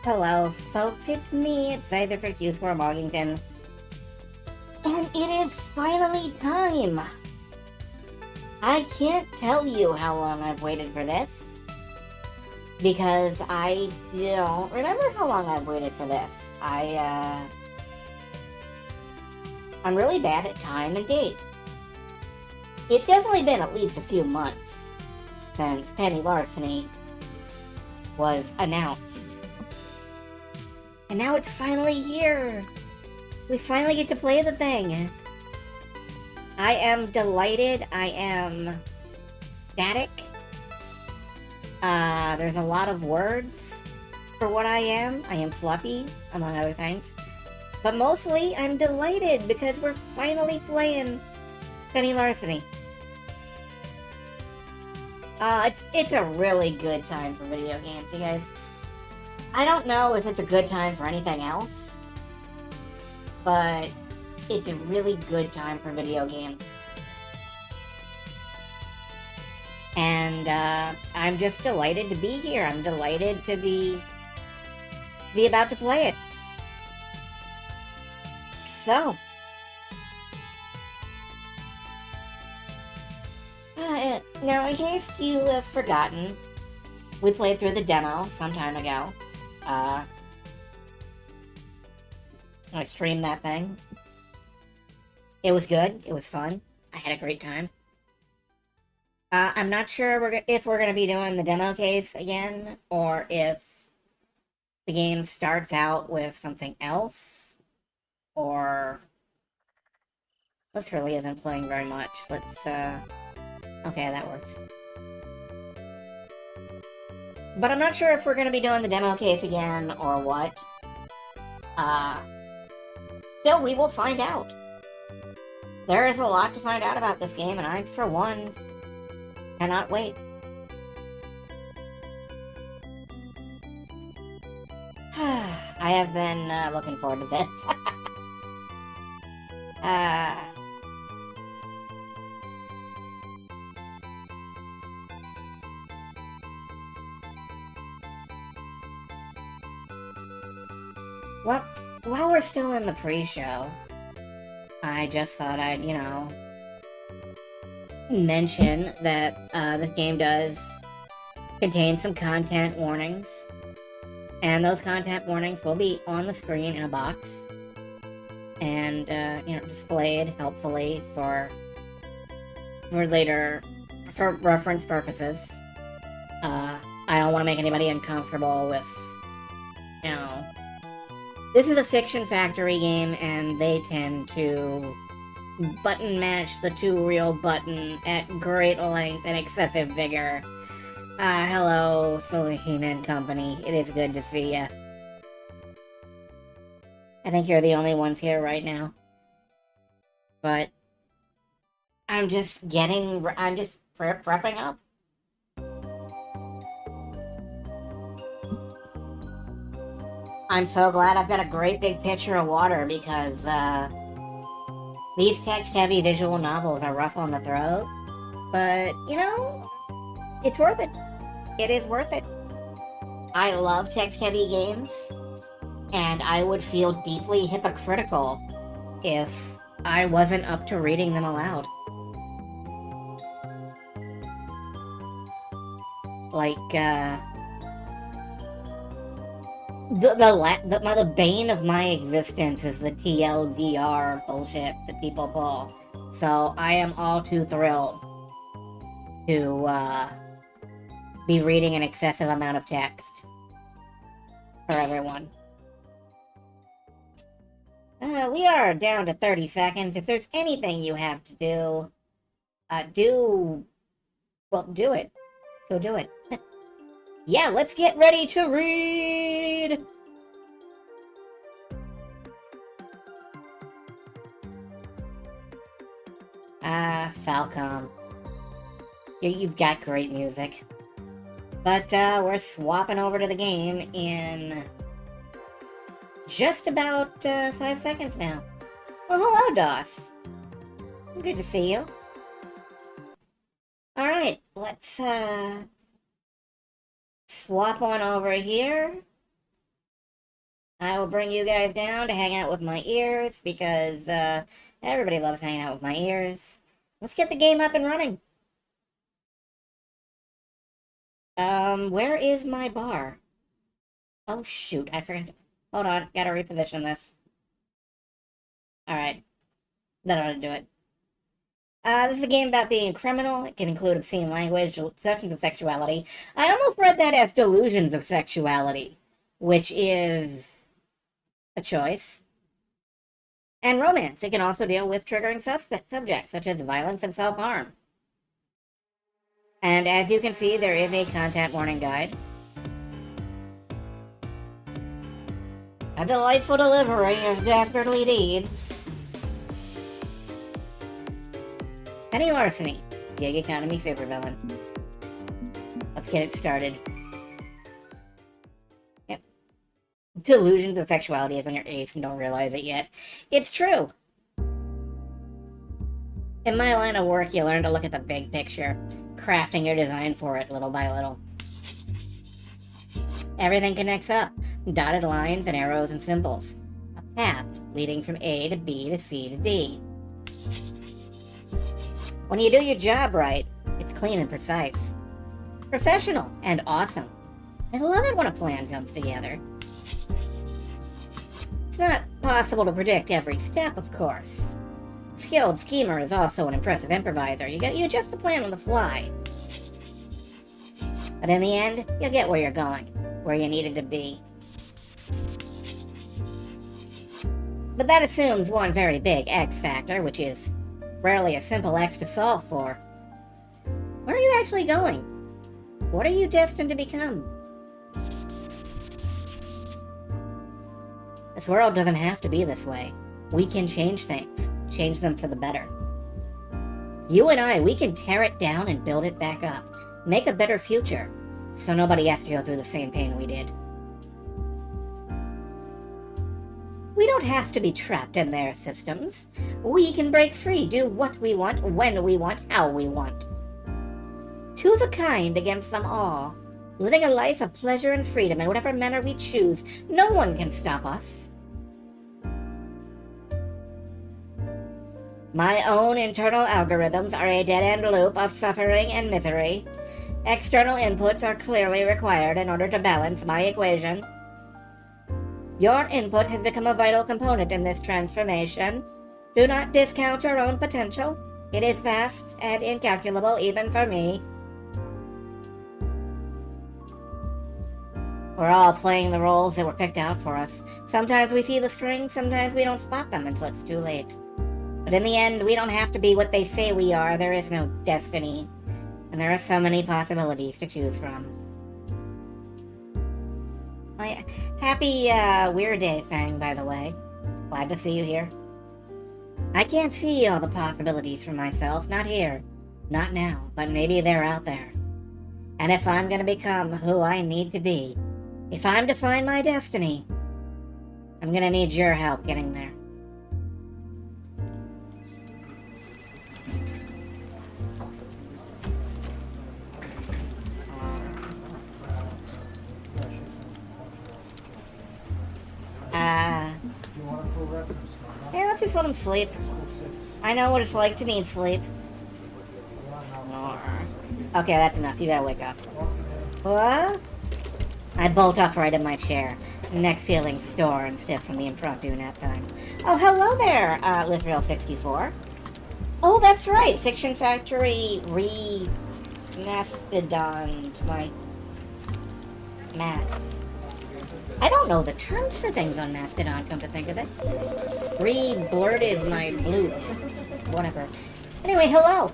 Hello, folks, it's me, it's either for Q4 Moggington. And it is finally time! I can't tell you how long I've waited for this. Because I don't remember how long I've waited for this. I'm really bad at time and date. It's definitely been at least a few months since Penny Larceny was announced. And now it's finally here! We finally get to play the thing! I am delighted, I am ecstatic. There's a lot of words for what I am. I am fluffy, among other things. But mostly, I'm delighted because we're finally playing Penny Larceny. It's a really good time for video games, you guys. I don't know if it's a good time for anything else, but it's a really good time for video games. And I'm just delighted to be here. I'm delighted to be about to play it. So, now in case you have forgotten, we played through the demo some time ago. I streamed that thing. It was good. It was fun. I had a great time. I'm not sure if we're going to be doing the demo case again, or if the game starts out with something else, or... This really isn't playing very much. Let's, okay, that works. But I'm not sure if we're going to be doing the demo case again, or what. Still, we will find out. There is a lot to find out about this game, and I, for one, cannot wait. I have been looking forward to this. Well, while we're still in the pre-show, I just thought I'd, mention that this game does contain some content warnings. And those content warnings will be on the screen in a box. And, displayed helpfully for later, for reference purposes. I don't want to make anybody uncomfortable with, this is a Fiction Factory game, and they tend to button mash the two real button at great length and excessive vigor. Hello, Supervillain and company. It is good to see ya. I think you're the only ones here right now. But I'm just prepping up. I'm so glad I've got a great big pitcher of water because, these text-heavy visual novels are rough on the throat. But, it's worth it. It is worth it. I love text-heavy games, and I would feel deeply hypocritical if I wasn't up to reading them aloud. Like, the bane of my existence is the TLDR bullshit that people pull. So I am all too thrilled to be reading an excessive amount of text for everyone. We are down to 30 seconds. If there's anything you have to do, do it. Go do it. Yeah, let's get ready to read! Falcom. You've got great music. But, we're swapping over to the game in just about, 5 seconds now. Well, hello, DOS. Good to see you. Alright, let's, swap on over here. I will bring you guys down to hang out with my ears, because, everybody loves hanging out with my ears. Let's get the game up and running. Where is my bar? Oh, shoot, I forgot to... Hold on, gotta reposition this. Alright. That ought to do it. This is a game about being a criminal. It can include obscene language, deceptions of sexuality. I almost read that as delusions of sexuality, which is a choice. And romance. It can also deal with triggering subjects, such as violence and self-harm. And as you can see, there is a content warning guide. A delightful delivery of dastardly deeds. Penny Larceny, gig economy supervillain. Let's get it started. Yep. Delusions of sexuality is when you're ace and don't realize it yet. It's true. In my line of work, you learn to look at the big picture, crafting your design for it little by little. Everything connects up, dotted lines and arrows and symbols. A path leading from A to B to C to D. When you do your job right, it's clean and precise. Professional and awesome. I love it when a plan comes together. It's not possible to predict every step, of course. A skilled schemer is also an impressive improviser. You adjust the plan on the fly. But in the end, you'll get where you're going, where you needed to be. But that assumes one very big X factor, which is rarely a simple X to solve for. Where are you actually going? What are you destined to become? This world doesn't have to be this way. We can change things, change them for the better. You and I, we can tear it down and build it back up, make a better future, so nobody has to go through the same pain we did. We don't have to be trapped in their systems. We can break free, do what we want, when we want, how we want. To the kind against them all, living a life of pleasure and freedom in whatever manner we choose. No one can stop us. My own internal algorithms are a dead-end loop of suffering and misery. External inputs are clearly required in order to balance my equation. Your input has become a vital component in this transformation. Do not discount your own potential. It is vast and incalculable even for me. We're all playing the roles that were picked out for us. Sometimes we see the strings, sometimes we don't spot them until it's too late. But in the end, we don't have to be what they say we are. There is no destiny. And there are so many possibilities to choose from. Happy Weird Day thing, by the way. Glad to see you here. I can't see all the possibilities for myself, not here, not now, but maybe they're out there. And if I'm gonna become who I need to be, if I'm to find my destiny, I'm gonna need your help getting there. Yeah, let's just let him sleep. I know what it's like to need sleep. Snore. Okay, that's enough. You gotta wake up. What? I bolt upright in my chair, neck feeling sore and stiff from the impromptu nap time. Oh, hello there, Lithriel64. Oh, that's right. Fiction Factory mastodon my mast. I don't know the terms for things on Mastodon, come to think of it. Re-blurted my bloop. Whatever. Anyway, hello.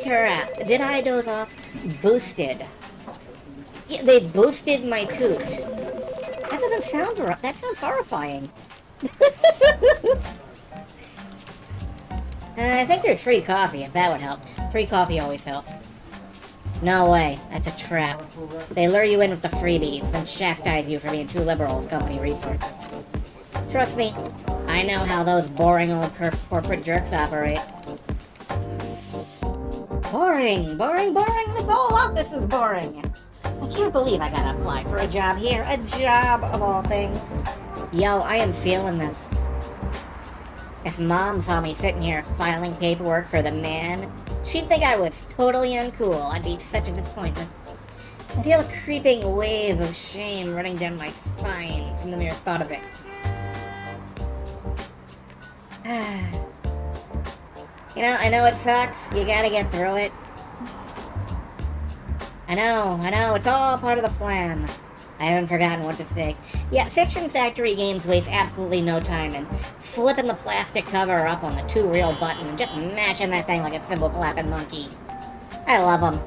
Crap. Did I doze off? Boosted. Yeah, they boosted my toot. That doesn't sound right. That sounds horrifying. I think there's free coffee, if that would help. Free coffee always helps. No way. That's a trap. They lure you in with the freebies, then chastise you for being too liberal with company resources. Trust me, I know how those boring old corporate jerks operate. Boring, boring, boring. This whole office is boring. I can't believe I gotta apply for a job here. A job, of all things. Yo, I am feeling this. If Mom saw me sitting here filing paperwork for the man, she'd think I was totally uncool. I'd be such a disappointment. I feel a creeping wave of shame running down my spine from the mere thought of it. You know, I know it sucks. You gotta get through it. I know, it's all part of the plan. I haven't forgotten what's at stake. Yeah, Fiction Factory games waste absolutely no time in flipping the plastic cover up on the two-reel button and just mashing that thing like a cymbal-clapping monkey. I love them.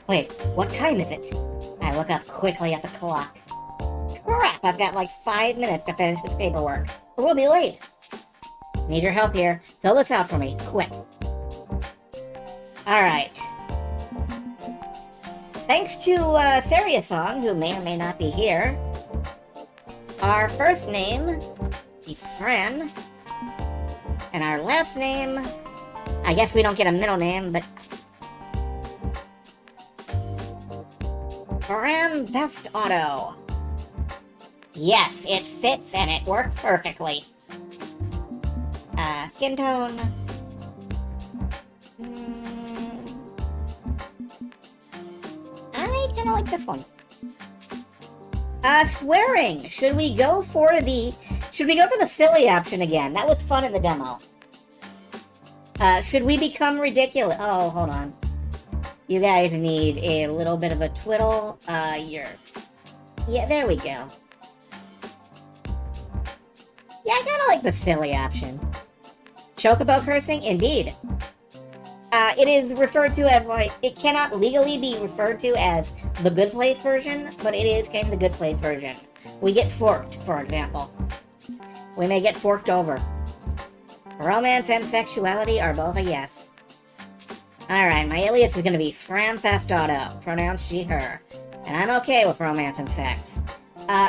Wait, what time is it? I look up quickly at the clock. Crap, I've got like 5 minutes to finish this paperwork, or we'll be late. Need your help here. Fill this out for me, quick. Alright. Thanks to Seriasong, who may or may not be here, our first name is Fran, and our last name, I guess we don't get a middle name, but Grand Theft Auto. Yes, it fits and it works perfectly. Skin tone. I kinda like this one. Swearing. Should we go for the silly option again? That was fun in the demo. Should we become ridiculous? Oh, hold on. You guys need a little bit of a twiddle. Yeah, there we go. Yeah, I kinda like the silly option. Chocobo cursing? Indeed. It is referred to as, like, it cannot legally be referred to as the Good Place version, but it is kind of the Good Place version. We get forked, for example. We may get forked over. Romance and sexuality are both a yes. Alright, my alias is gonna be Fran Theft Auto, pronounced she, her. And I'm okay with romance and sex.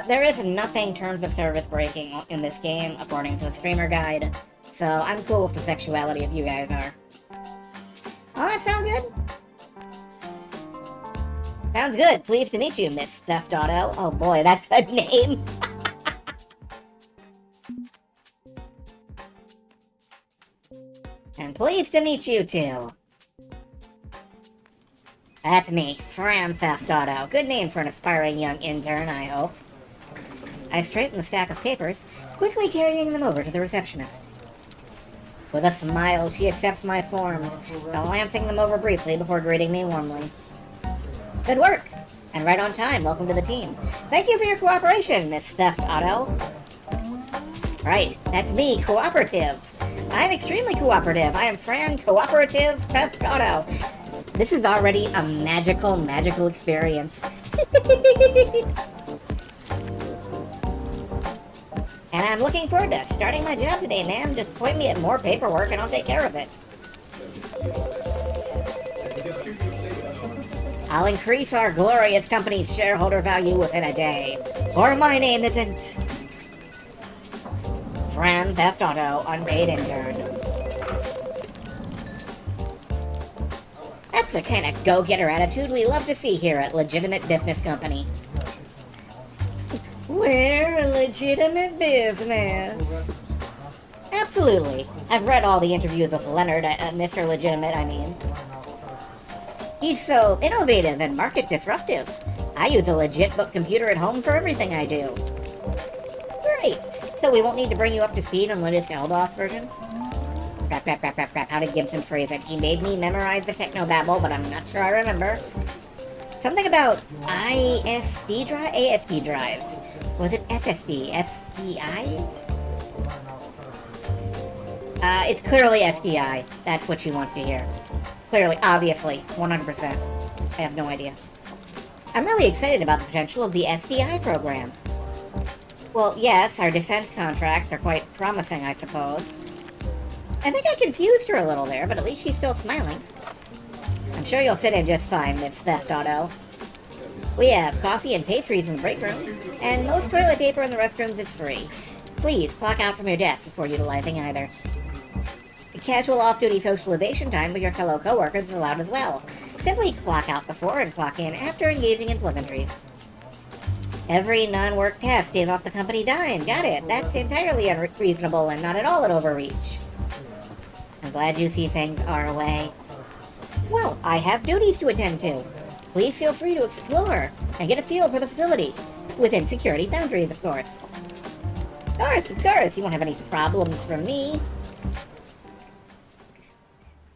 There is nothing terms of service breaking in this game, according to the streamer guide, so I'm cool with the sexuality if you guys are. Oh, that sound good? Sounds good. Pleased to meet you, Miss Theft Auto. Oh boy, that's a name. And pleased to meet you too. That's me, Fran Theft Auto. Good name for an aspiring young intern, I hope. I straighten the stack of papers, quickly carrying them over to the receptionist. With a smile, she accepts my forms, glancing them over briefly before greeting me warmly. Good work! And right on time, welcome to the team. Thank you for your cooperation, Miss Theft Auto. Right, that's me, cooperative. I'm extremely cooperative. I am Fran, cooperative Theft Auto. This is already a magical experience. And I'm looking forward to starting my job today, ma'am. Just point me at more paperwork and I'll take care of it. I'll increase our glorious company's shareholder value within a day. Or my name isn't Fran Theft Auto, unpaid intern. That's the kind of go-getter attitude we love to see here at Legitimate Business Company. We're a legitimate business. Absolutely. I've read all the interviews with Leonard, Mr. Legitimate, I mean. He's so innovative and market disruptive. I use a legit book computer at home for everything I do. Great. So we won't need to bring you up to speed on the latest LDOS version? Crap. How did Gibson phrase it? He made me memorize the technobabble, but I'm not sure I remember. Something about ASD drives. Was it SSD? SDI? It's clearly SDI. That's what she wants to hear. Clearly, obviously, 100%. I have no idea. I'm really excited about the potential of the SDI program. Well, yes, our defense contracts are quite promising, I suppose. I think I confused her a little there, but at least she's still smiling. I'm sure you'll fit in just fine, Miss Theft Auto. We have coffee and pastries in the break room, and most toilet paper in the restrooms is free. Please clock out from your desk before utilizing either. Casual off-duty socialization time with your fellow coworkers is allowed as well, Simply clock out before and clock in after engaging in pleasantries. Every non-work task stays off the company dime. Got it. That's entirely unreasonable and not at all an overreach. I'm glad you see things our way. Well, I have duties to attend to. Please feel free to explore and get a feel for the facility. Within security boundaries, of course. Of course. You won't have any problems from me.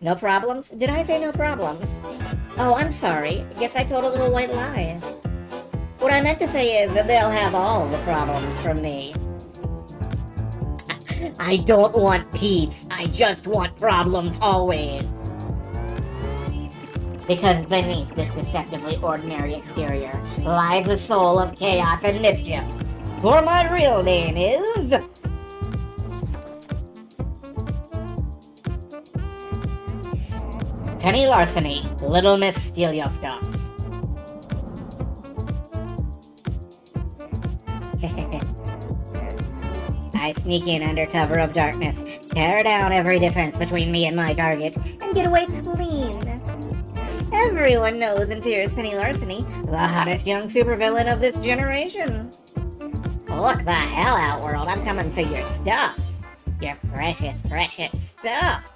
No problems? Did I say no problems? Oh, I'm sorry. Guess I told a little white lie. What I meant to say is that they'll have all the problems from me. I don't want peace. I just want problems always. Because beneath this deceptively ordinary exterior lies the soul of chaos and mischief. For my real name is... Penny Larceny, Little Miss Steal Your Stuff. I sneak in under cover of darkness, tear down every defense between me and my target, and get away clean. Everyone knows and fears Penny Larceny, the hottest young supervillain of this generation. Look the hell out, world. I'm coming for your stuff. Your precious, precious stuff.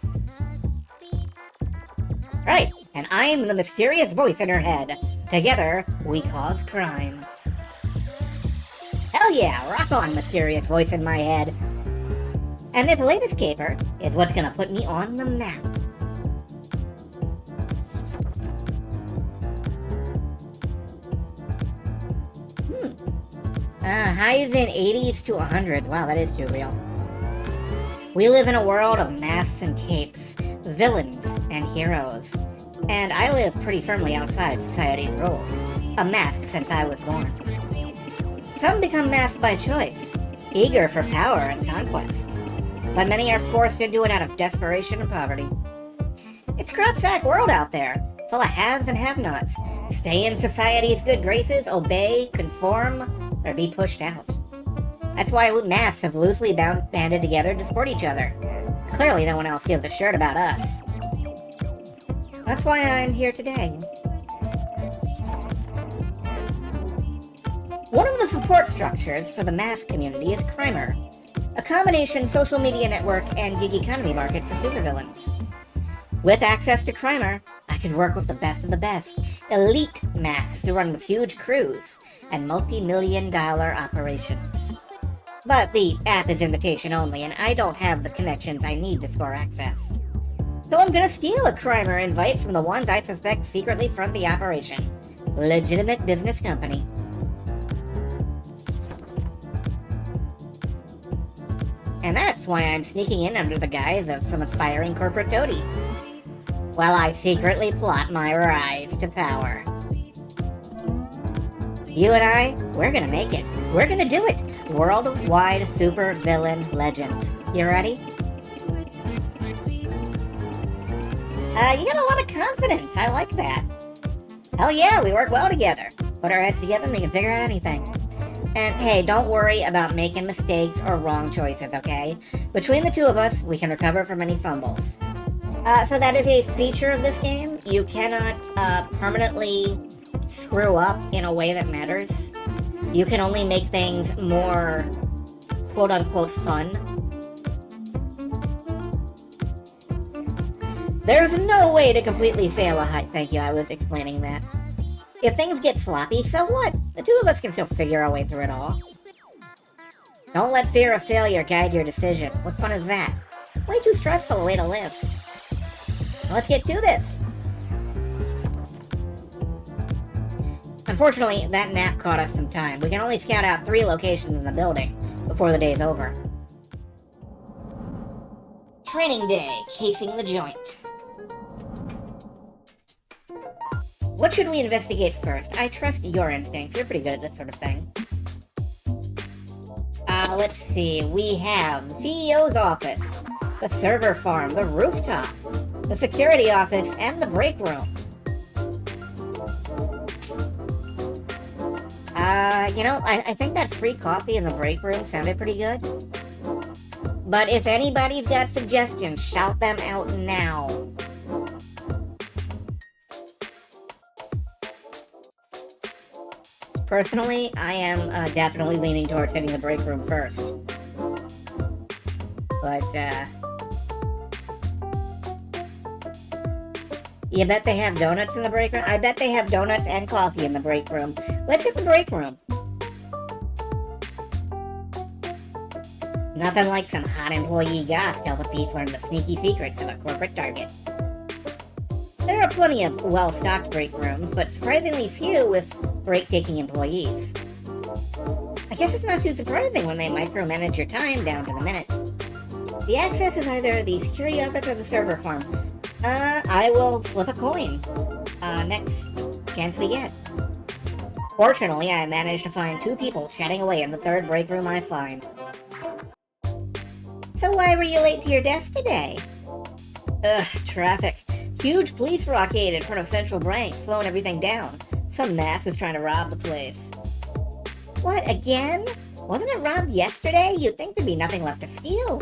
Right, and I'm the mysterious voice in her head. Together, we cause crime. Hell yeah, rock on, mysterious voice in my head. And this latest caper is what's gonna put me on the map. Highs in 80s to 100s. Wow, that is too real. We live in a world of masks and capes, villains and heroes. And I live pretty firmly outside society's rules. A mask since I was born. Some become masked by choice, eager for power and conquest. But many are forced into it out of desperation and poverty. It's a crap-sack world out there, full of haves and have-nots. Stay in society's good graces, obey, conform, or be pushed out. That's why masks have loosely banded together to support each other. Clearly no one else gives a shirt about us. That's why I'm here today. One of the support structures for the mask community is Crimer, a combination social media network and gig economy market for supervillains. With access to Crimer, I can work with the best of the best, elite masks who run with huge crews and multi-million-dollar operations. But the app is invitation only, and I don't have the connections I need to score access. So I'm gonna steal a Crimer invite from the ones I suspect secretly front the operation. Legitimate business company. And that's why I'm sneaking in under the guise of some aspiring corporate toady, while I secretly plot my rise to power. You and I, we're gonna make it. We're gonna do it. Worldwide supervillain legends. You ready? You got a lot of confidence. I like that. Hell yeah, we work well together. Put our heads together and we can figure out anything. And hey, don't worry about making mistakes or wrong choices, okay? Between the two of us, we can recover from any fumbles. So that is a feature of this game. You cannot permanently screw up in a way that matters. You can only make things more quote-unquote fun. There's no way to completely fail a heist. Thank you, I was explaining that. If things get sloppy, so what? The two of us can still figure our way through it all. Don't let fear of failure guide your decision. What fun is that? Way too stressful a way to live. Let's get to this. Unfortunately, that nap caught us some time. We can only scout out 3 locations in the building before the day's over. Training day, casing the joint. What should we investigate first? I trust your instincts. You're pretty good at this sort of thing. Let's see. We have the CEO's office, the server farm, the rooftop, the security office, and the break room. I think that free coffee in the break room sounded pretty good. But if anybody's got suggestions, shout them out now. Personally, I am definitely leaning towards hitting the break room first. But, you bet they have donuts in the break room? I bet they have donuts and coffee in the break room. Let's hit the break room. Nothing like some hot employee goss to help a thief learn the sneaky secrets of a corporate target. There are plenty of well-stocked break rooms, but surprisingly few with break-taking employees. I guess it's not too surprising when they micromanage your time down to the minute. The access is either the security office or the server farm. I will flip a coin. Next chance we get. Fortunately, I managed to find 2 people chatting away in the 3rd break room I find. So why were you late to your desk today? Traffic. Huge police blockade in front of Central Bank, slowing everything down. Some mass was trying to rob the place. What, again? Wasn't it robbed yesterday? You'd think there'd be nothing left to steal.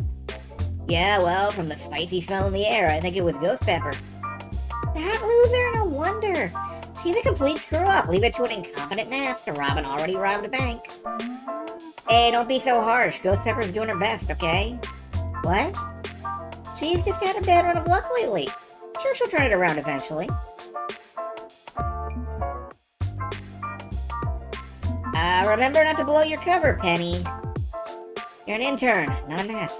Yeah, well, from the spicy smell in the air, I think it was ghost pepper. That loser? No wonder. She's a complete screw-up. Leave it to an incompetent mass to rob an already robbed bank. Hey, don't be so harsh. Ghost Pepper's doing her best, okay? What? She's just had a bad run of luck lately. Sure, she'll turn it around eventually. Remember not to blow your cover, Penny. You're an intern, not a mask.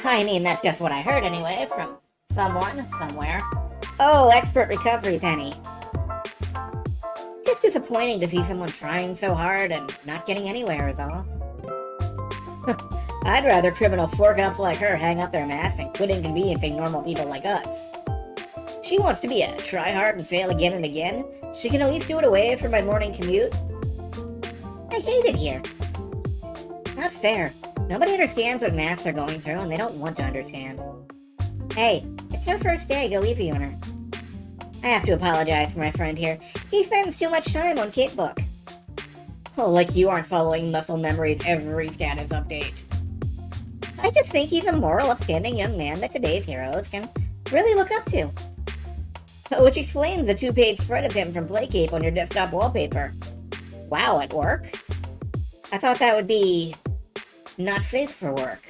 I mean, that's just what I heard anyway, from someone, somewhere. Oh, expert recovery, Penny. Just disappointing to see someone trying so hard and not getting anywhere is all. I'd rather criminal fork-ups like her hang up their masks and quit inconveniencing normal people like us. She wants to be a try hard and fail again and again. She can at least do it away from my morning commute. I hate it here. Not fair. Nobody understands what masks are going through, and they don't want to understand. Hey, it's her first day. Go easy on her. I have to apologize for my friend here. He spends too much time on Kitbook. Oh, like you aren't following Muscle Memory's every status update. I just think he's a moral, upstanding young man that today's heroes can really look up to. Which explains the 2-page spread of him from Playcape on your desktop wallpaper. Wow, at work? I thought that would be not safe for work.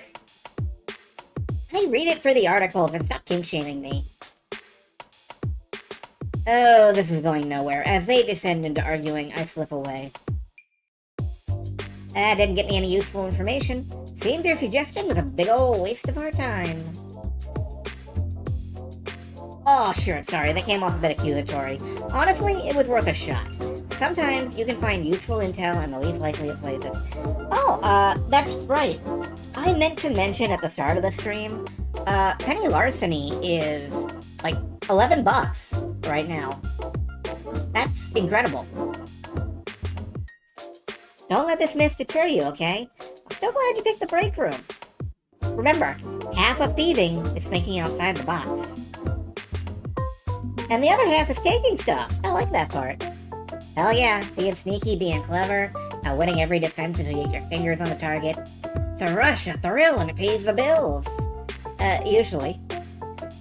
I read it for the articles and stop kink-shaming me. Oh, this is going nowhere. As they descend into arguing, I slip away. That didn't get me any useful information. Seems your suggestion was a big ol' waste of our time. Oh, sure, sorry, that came off a bit accusatory. Honestly, it was worth a shot. Sometimes you can find useful intel in the least likely of places. Oh, that's right. I meant to mention at the start of the stream, Penny Larceny is, like, $11 right now. That's incredible. Don't let this miss deter you, okay? I'm so glad you picked the break room. Remember, half of thieving is thinking outside the box. And the other half is taking stuff. I like that part. Hell yeah, being sneaky, being clever, outwitting every defense until you get your fingers on the target. It's a rush, a thrill, and it pays the bills. Usually.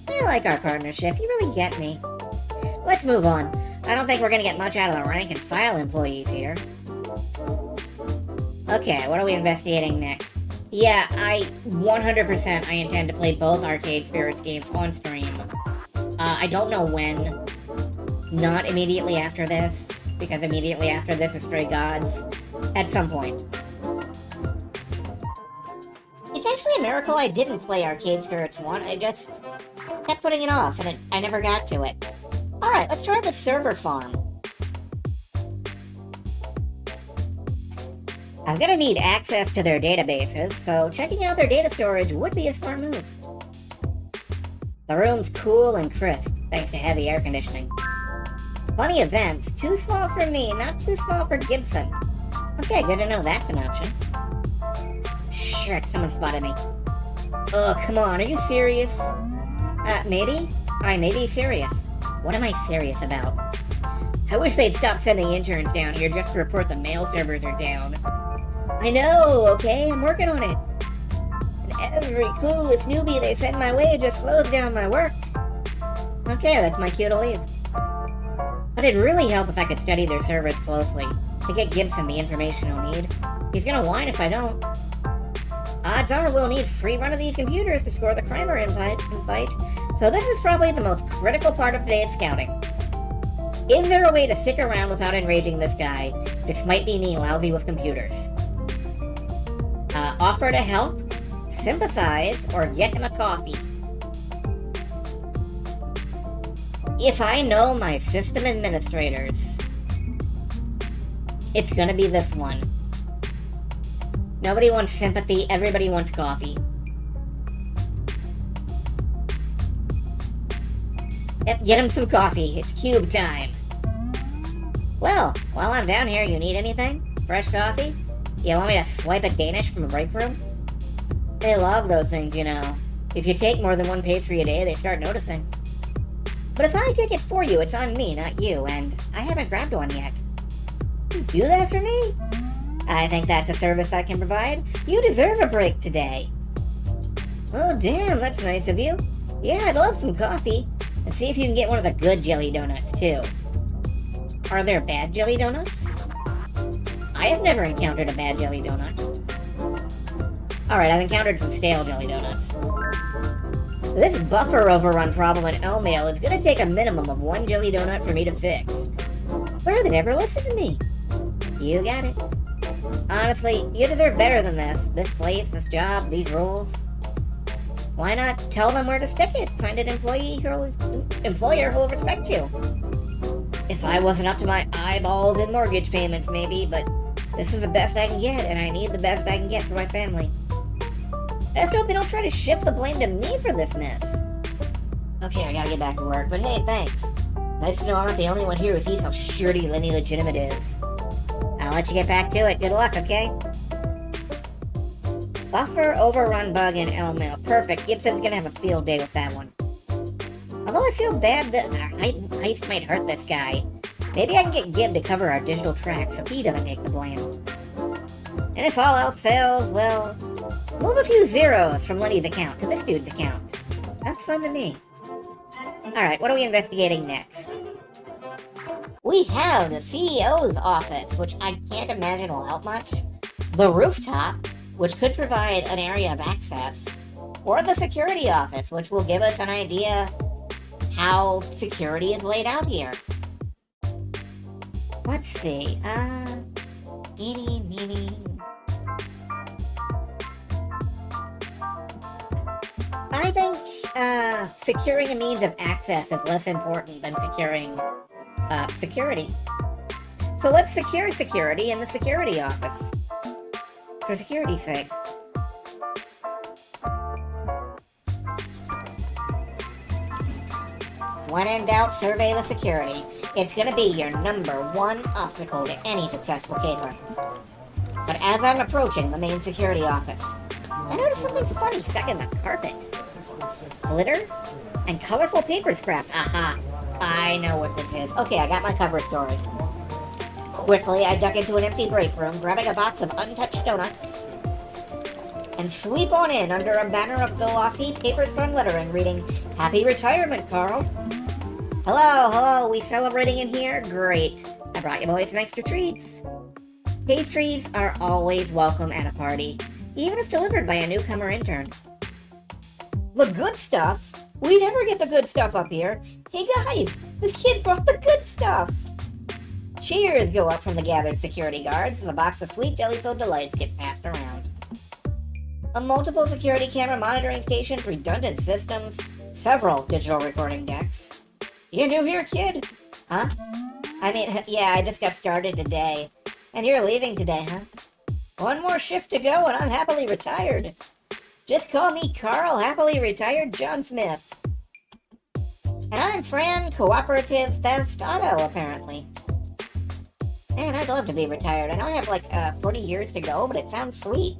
I like our partnership, you really get me. Let's move on. I don't think we're gonna get much out of the rank and file employees here. Okay, what are we investigating next? Yeah, 100% I intend to play both Arcade Spirits games on stream. I don't know when. Not immediately after this, because immediately after this is Stray Gods. At some point. It's actually a miracle I didn't play Arcade Spirits 1, I just kept putting it off, and I never got to it. Alright, let's try the server farm. I'm gonna need access to their databases, so checking out their data storage would be a smart move. The room's cool and crisp, thanks to heavy air conditioning. Plenty of vents, too small for me, not too small for Gibson. Okay, good to know that's an option. Shit, someone spotted me. Oh, come on, are you serious? Maybe? I may be serious. What am I serious about? I wish they'd stop sending interns down here just to report the mail servers are down. I know, okay, I'm working on it. And every clueless newbie they send my way just slows down my work. Okay, that's my cue to leave. But it'd really help if I could study their servers closely. to get Gibson the information he'll need. He's gonna whine if I don't. Odds are we'll need free run of these computers to score the Crimer invite, so this is probably the most critical part of today's scouting. Is there a way to stick around without enraging this guy, despite being lousy with computers? Offer to help, sympathize, or get him a coffee. If I know my system administrators, it's gonna be this one. Nobody wants sympathy, everybody wants coffee. Yep, get him some coffee. It's cube time. Well, while I'm down here, you need anything? Fresh coffee? You want me to swipe a Danish from a break room? They love those things, you know. If you take more than one pastry a day, they start noticing. But if I take it for you, it's on me, not you, and I haven't grabbed one yet. You do that for me? I think that's a service I can provide. You deserve a break today. Oh, damn, that's nice of you. Yeah, I'd love some coffee. And see if you can get one of the good jelly donuts, too. Are there bad jelly donuts? I have never encountered a bad jelly donut. Alright, I've encountered some stale jelly donuts. This buffer overrun problem in L-Mail is gonna take a minimum of one jelly donut for me to fix. Where did ever listen to me? You got it. Honestly, you deserve better than this. This place, this job, these rules. Why not tell them where to stick it? Find an employer who'll respect you. If I wasn't up to my eyeballs in mortgage payments, maybe, but this is the best I can get, and I need the best I can get for my family. I just hope they don't try to shift the blame to me for this mess. Okay, I gotta get back to work, but hey, thanks. Nice to know I'm not the only one here who sees how surety Lenny legitimate is. I'll let you get back to it. Good luck, okay? Buffer overrun bug in L-Mail. Perfect. Gibson's gonna have a field day with that one. Although I feel bad that heist might hurt this guy. Maybe I can get Gib to cover our digital track so he doesn't take the blame. And if all else fails, well, move a few zeros from Lenny's account to this dude's account. That's fun to me. Alright, what are we investigating next? We have the CEO's office, which I can't imagine will help much. The rooftop, which could provide an area of access. Or the security office, which will give us an idea how security is laid out here. Let's see, meeny. I think, securing a means of access is less important than securing, security. So let's secure security in the security office. For security's sake. When in doubt, survey the security. It's gonna be your #1 obstacle to any successful caper. But as I'm approaching the main security office, I notice something funny stuck in the carpet. Glitter and colorful paper scraps. Aha! I know what this is. Okay, I got my cover story. Quickly, I duck into an empty break room, grabbing a box of untouched donuts, and sweep on in under a banner of glossy, paper-strung lettering reading, "Happy Retirement, Carl." Hello, we celebrating in here? Great. I brought you boys some extra treats. Pastries are always welcome at a party, even if delivered by a newcomer intern. The good stuff? We never get the good stuff up here. Hey guys, this kid brought the good stuff. Cheers go up from the gathered security guards as a box of sweet jelly-filled delights gets passed around. A multiple security camera monitoring stations, redundant systems, several digital recording decks. You new here, kid? Huh? I mean, yeah, I just got started today. And you're leaving today, huh? One more shift to go and I'm happily retired. Just call me Carl, happily retired John Smith. And I'm Fran, cooperative theft auto, apparently. Man, I'd love to be retired. I know I have like 40 years to go, but it sounds sweet.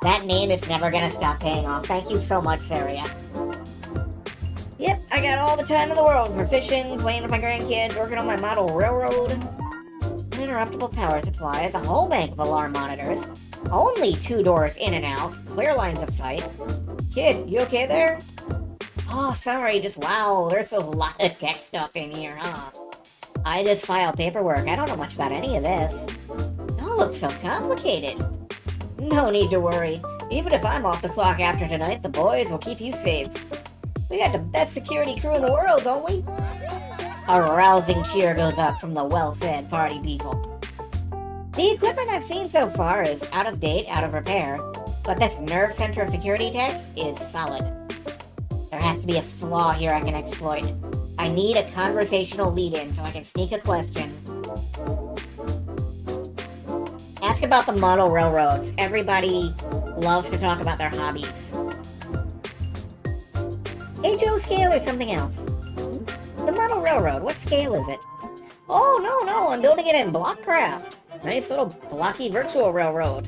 That name is never gonna stop paying off. Thank you so much, Saria. Yep, I got all the time in the world for fishing, playing with my grandkids, working on my model railroad. Uninterruptible power supplies, a whole bank of alarm monitors, only 2 doors in and out, clear lines of sight. Kid, you okay there? Oh, sorry, just wow, there's a lot of tech stuff in here, huh? I just file paperwork, I don't know much about any of this. looks so complicated. No need to worry. Even if I'm off the clock after tonight, the boys will keep you safe. We got the best security crew in the world, don't we? A rousing cheer goes up from the well-fed party people. The equipment I've seen so far is out of date, out of repair, but this nerve center of security tech is solid. There has to be a flaw here I can exploit. I need a conversational lead-in so I can sneak a question. Ask about the model railroads. Everybody loves to talk about their hobbies. HO scale or something else? The model railroad, what scale is it? Oh, no, I'm building it in Blockcraft. Nice little blocky virtual railroad.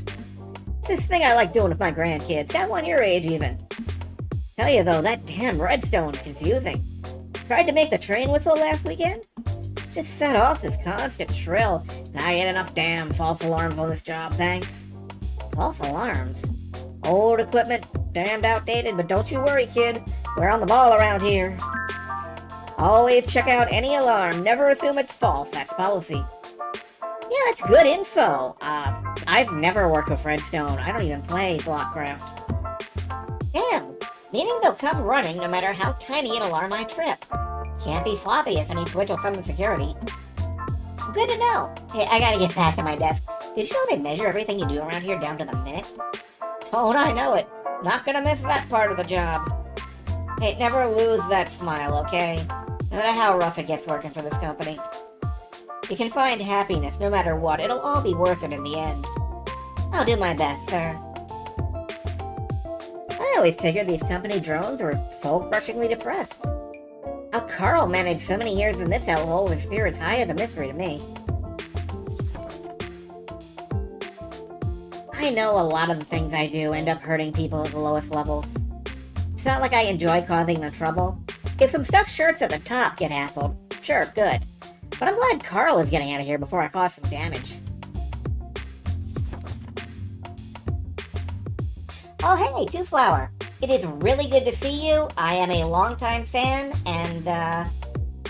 It's this thing I like doing with my grandkids. Got one your age even. Tell you though, that damn redstone's confusing. Tried to make the train whistle last weekend? Just set off this constant shrill, and I ain't enough damn false alarms on this job, thanks. False alarms? Old equipment, damned outdated, but don't you worry, kid. We're on the ball around here. Always check out any alarm, never assume it's false, that's policy. Yeah, that's good info. I've never worked with redstone. I don't even play Blockcraft. Damn, meaning they'll come running no matter how tiny an alarm I trip. Can't be sloppy if any twitch will summon security. Good to know. Hey, I gotta get back to my desk. Did you know they measure everything you do around here down to the minute? Don't I know it. Not gonna miss that part of the job. Hey, never lose that smile, okay? No matter how rough it gets working for this company. You can find happiness no matter what. It'll all be worth it in the end. I'll do my best, sir. I always figured these company drones were soul-crushingly depressed. How Carl managed so many years in this hellhole with spirits high is a mystery to me. I know a lot of the things I do end up hurting people at the lowest levels. It's not like I enjoy causing them trouble. If some stuffed shirts at the top get hassled, sure, good. But I'm glad Carl is getting out of here before I cause some damage. Oh hey, Two Flower. It is really good to see you. I am a longtime fan, and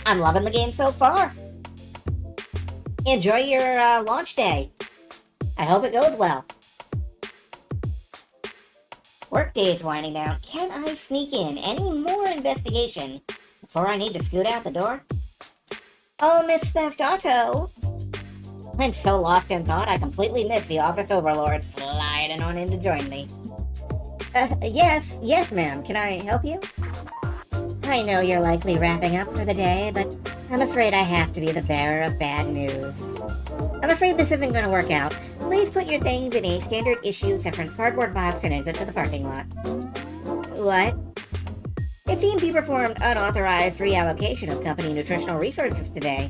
I'm loving the game so far. Enjoy your launch day. I hope it goes well. Workday's winding down. Can I sneak in any more investigation before I need to scoot out the door? Oh, Miss Theft Auto. I'm so lost in thought I completely missed the office overlord sliding on in to join me. Yes, ma'am. Can I help you? I know you're likely wrapping up for the day, but I'm afraid I have to be the bearer of bad news. I'm afraid this isn't going to work out. Please put your things in a standard issue separate cardboard box and exit to the parking lot. What? It seems you performed unauthorized reallocation of company nutritional resources today.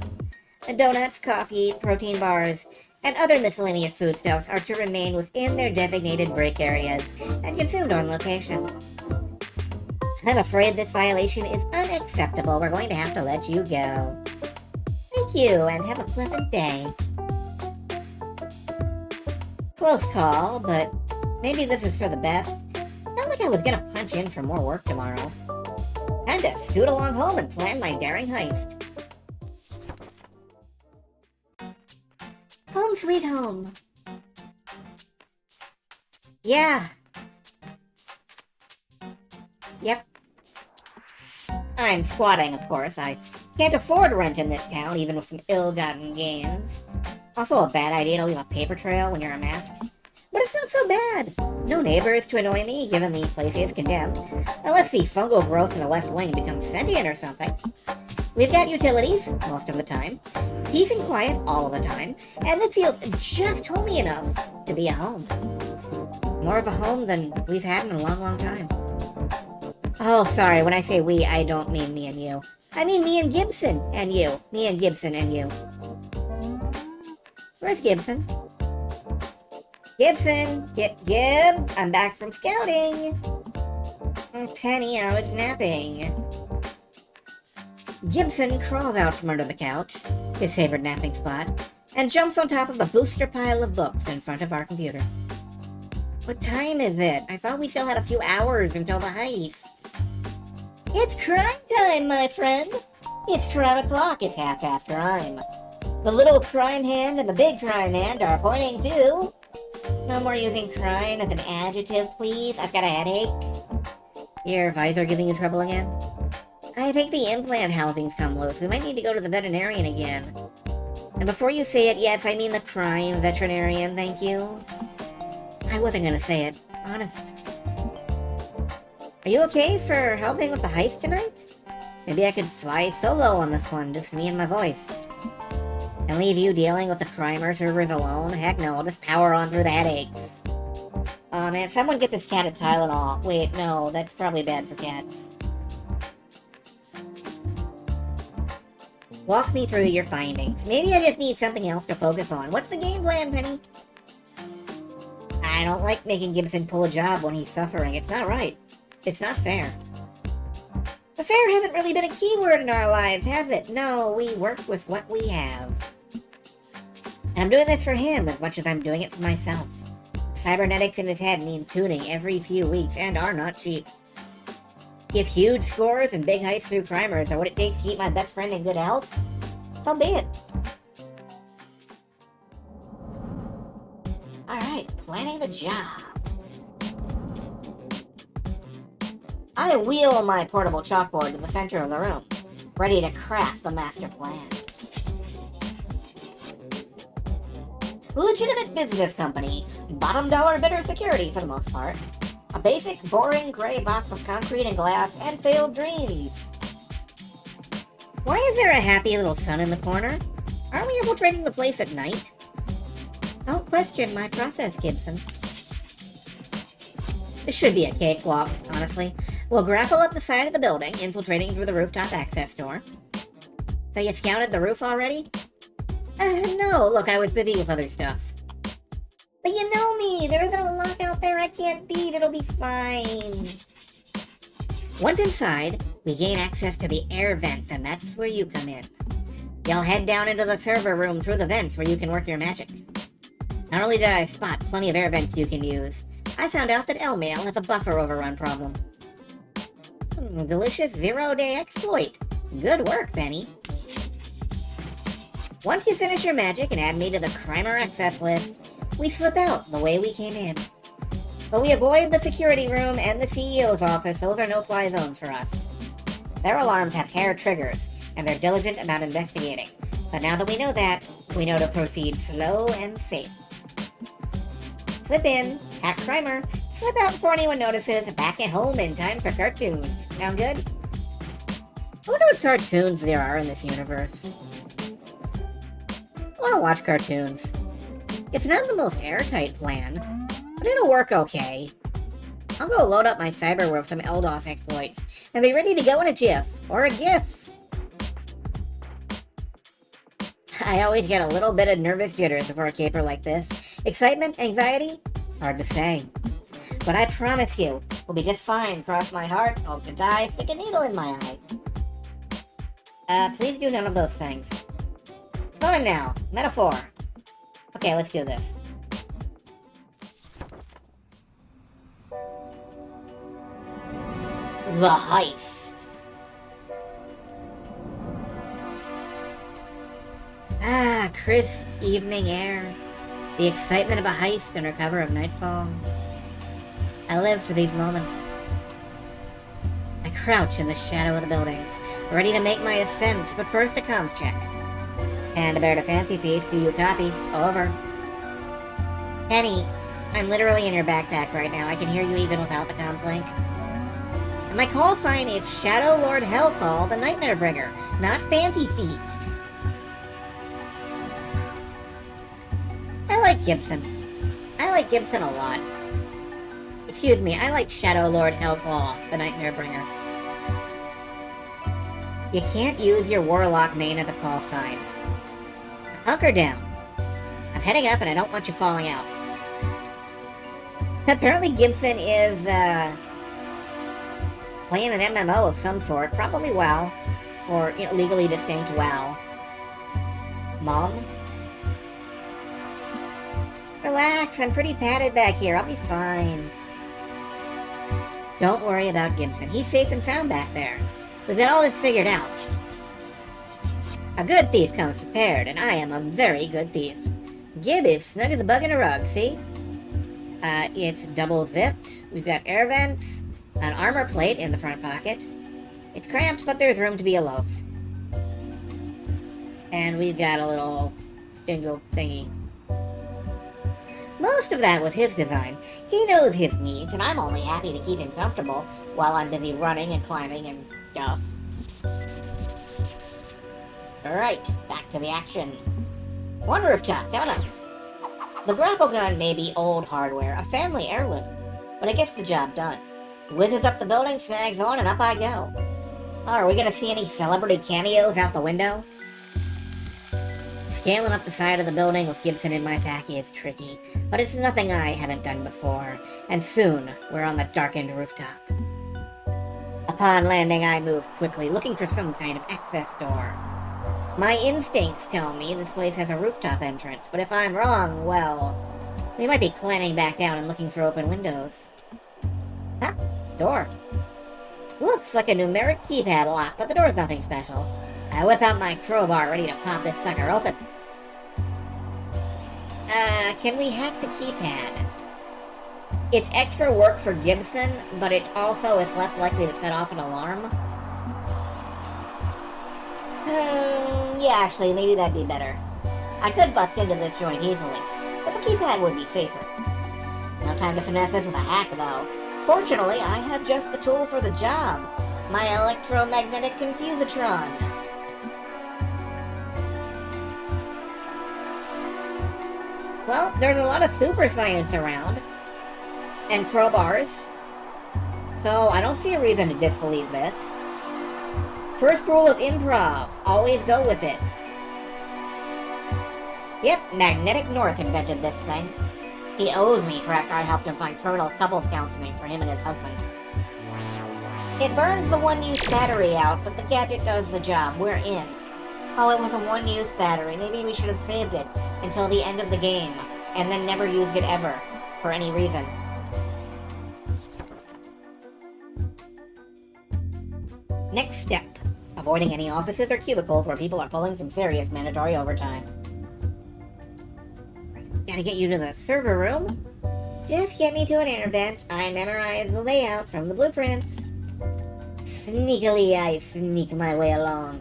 Donuts, coffee, protein bars, and other miscellaneous foodstuffs are to remain within their designated break areas and consumed on location. I'm afraid this violation is unacceptable. We're going to have to let you go. Thank you, and have a pleasant day. Close call, but maybe this is for the best. Not like I was gonna punch in for more work tomorrow. Time to scoot along home and plan my daring heist. Home sweet home. Yeah. Yep. I'm squatting, of course. I can't afford rent in this town, even with some ill-gotten gains. Also a bad idea to leave a paper trail when you're unmasked. But it's not so bad. No neighbors to annoy me, given the place is condemned. Unless the fungal growth in the west wing becomes sentient or something. We've got utilities, most of the time. Peace and quiet, all of the time. And this feels just homey enough to be a home. More of a home than we've had in a long, long time. Oh, sorry, when I say we, I don't mean me and you. I mean me and Gibson and you. Me and Gibson and you. Where's Gibson? Gibson! Gib! I'm back from scouting! Penny, I was napping. Gibson crawls out from under the couch, his favorite napping spot, and jumps on top of the booster pile of books in front of our computer. What time is it? I thought we still had a few hours until the heist. It's crime time, my friend! It's crime o'clock, it's half past crime. The little crime hand and the big crime hand are pointing too. No more using crime as an adjective, please. I've got a headache. Your visor giving you trouble again? I think the implant housing's come loose. We might need to go to the veterinarian again. And before you say it, yes, I mean the crime veterinarian, thank you. I wasn't gonna say it, honest. Are you okay for helping with the heist tonight? Maybe I could fly solo on this one, just me and my voice. And leave you dealing with the crimer servers alone? Heck no, I'll just power on through the headaches. Aw man, someone get this cat a Tylenol. Wait, no, that's probably bad for cats. Walk me through your findings. Maybe I just need something else to focus on. What's the game plan, Penny? I don't like making Gibson pull a job when he's suffering. It's not right. It's not fair. The fair hasn't really been a keyword in our lives, has it? No, we work with what we have. And I'm doing this for him as much as I'm doing it for myself. Cybernetics in his head mean tuning every few weeks and are not cheap. If huge scores and big heists through crimers are what it takes to keep my best friend in good health, so be it. Alright, planning the job. I wheel my portable chalkboard to the center of the room, ready to craft the master plan. Legitimate business company, bottom dollar bidder security for the most part. A basic, boring gray box of concrete and glass and failed dreams. Why is there a happy little sun in the corner? Aren't we infiltrating the place at night? Don't question my process, Gibson. This should be a cakewalk, honestly. We'll grapple up the side of the building, infiltrating through the rooftop access door. So you scouted the roof already? No, look, I was busy with other stuff. But you know me, there isn't a lock out there I can't beat, it'll be fine. Once inside, we gain access to the air vents, and that's where you come in. You'll head down into the server room through the vents where you can work your magic. Not only did I spot plenty of air vents you can use, I found out that L-Mail has a buffer overrun problem. Delicious zero-day exploit. Good work, Benny. Once you finish your magic and add me to the Crimer access list, we slip out the way we came in. But we avoid the security room and the CEO's office. Those are no-fly zones for us. Their alarms have hair triggers, and they're diligent about investigating. But now that we know that, we know to proceed slow and safe. Slip in, hack Crimer, slip out before anyone notices, back at home in time for cartoons. Sound good? I wonder what cartoons there are in this universe. I want to watch cartoons. It's not the most airtight plan, but it'll work okay. I'll go load up my cyberware with some LDOS exploits, and be ready to go in a jiff, or a gif. I always get a little bit of nervous jitters before a caper like this. Excitement? Anxiety? Hard to say. But I promise you, we'll be just fine. Cross my heart, hope to die, stick a needle in my eye. Please do none of those things. Come on now, metaphor. Okay, let's do this. The heist. Ah, crisp evening air. The excitement of a heist under cover of nightfall. I live for these moments. I crouch in the shadow of the buildings, ready to make my ascent, but first a comms check. And a bear to fancy feast, do you copy? Over. Penny, I'm literally in your backpack right now. I can hear you even without the comms link. And my call sign is Shadow Lord Hellcall, the Nightmare Bringer, not Fancy Feast. I like Gibson. I like Gibson a lot. Excuse me, I like Shadow Lord Hellclaw, the Nightmare Bringer. You can't use your Warlock main as a call sign. Hunker down. I'm heading up and I don't want you falling out. Apparently Gibson is, playing an MMO of some sort, probably WoW, or legally distinct WoW. Mom? Relax, I'm pretty padded back here, I'll be fine. Don't worry about Gibson, he's safe and sound back there. We've got all this figured out. A good thief comes prepared, and I am a very good thief. Gib is snug as a bug in a rug, see? It's double zipped. We've got air vents, an armor plate in the front pocket. It's cramped, but there's room to be a loaf. And we've got a little dingle thingy. Most of that was his design. He knows his needs, and I'm only happy to keep him comfortable while I'm busy running and climbing and stuff. Alright, back to the action. One rooftop, coming up. The grapple gun may be old hardware, a family heirloom, but it gets the job done. Whizzes up the building, snags on, and up I go. Oh, are we gonna see any celebrity cameos out the window? Scaling up the side of the building with Gibson in my pack is tricky, but it's nothing I haven't done before, and soon we're on the darkened rooftop. Upon landing, I move quickly, looking for some kind of access door. My instincts tell me this place has a rooftop entrance, but if I'm wrong, well, we might be climbing back down and looking for open windows. Ah, door. Looks like a numeric keypad lock, but the door's nothing special. I whip out my crowbar, ready to pop this sucker open. Can we hack the keypad? It's extra work for Gibson, but it also is less likely to set off an alarm. Yeah, actually, maybe that'd be better. I could bust into this joint easily, but the keypad would be safer. No time to finesse this with a hack, though. Fortunately, I have just the tool for the job. My electromagnetic confusatron. Well, there's a lot of super science around. And crowbars. So I don't see a reason to disbelieve this. First rule of improv, always go with it. Yep, Magnetic North invented this thing. He owes me for after I helped him find criminal couples counseling for him and his husband. It burns the one-use battery out, but the gadget does the job. We're in. Oh, it was a one-use battery. Maybe we should have saved it until the end of the game, and then never used it ever, for any reason. Next step. Avoiding any offices or cubicles where people are pulling some serious mandatory overtime. Gotta get you to the server room. Just get me to an air vent. I memorize the layout from the blueprints. Sneakily, I sneak my way along.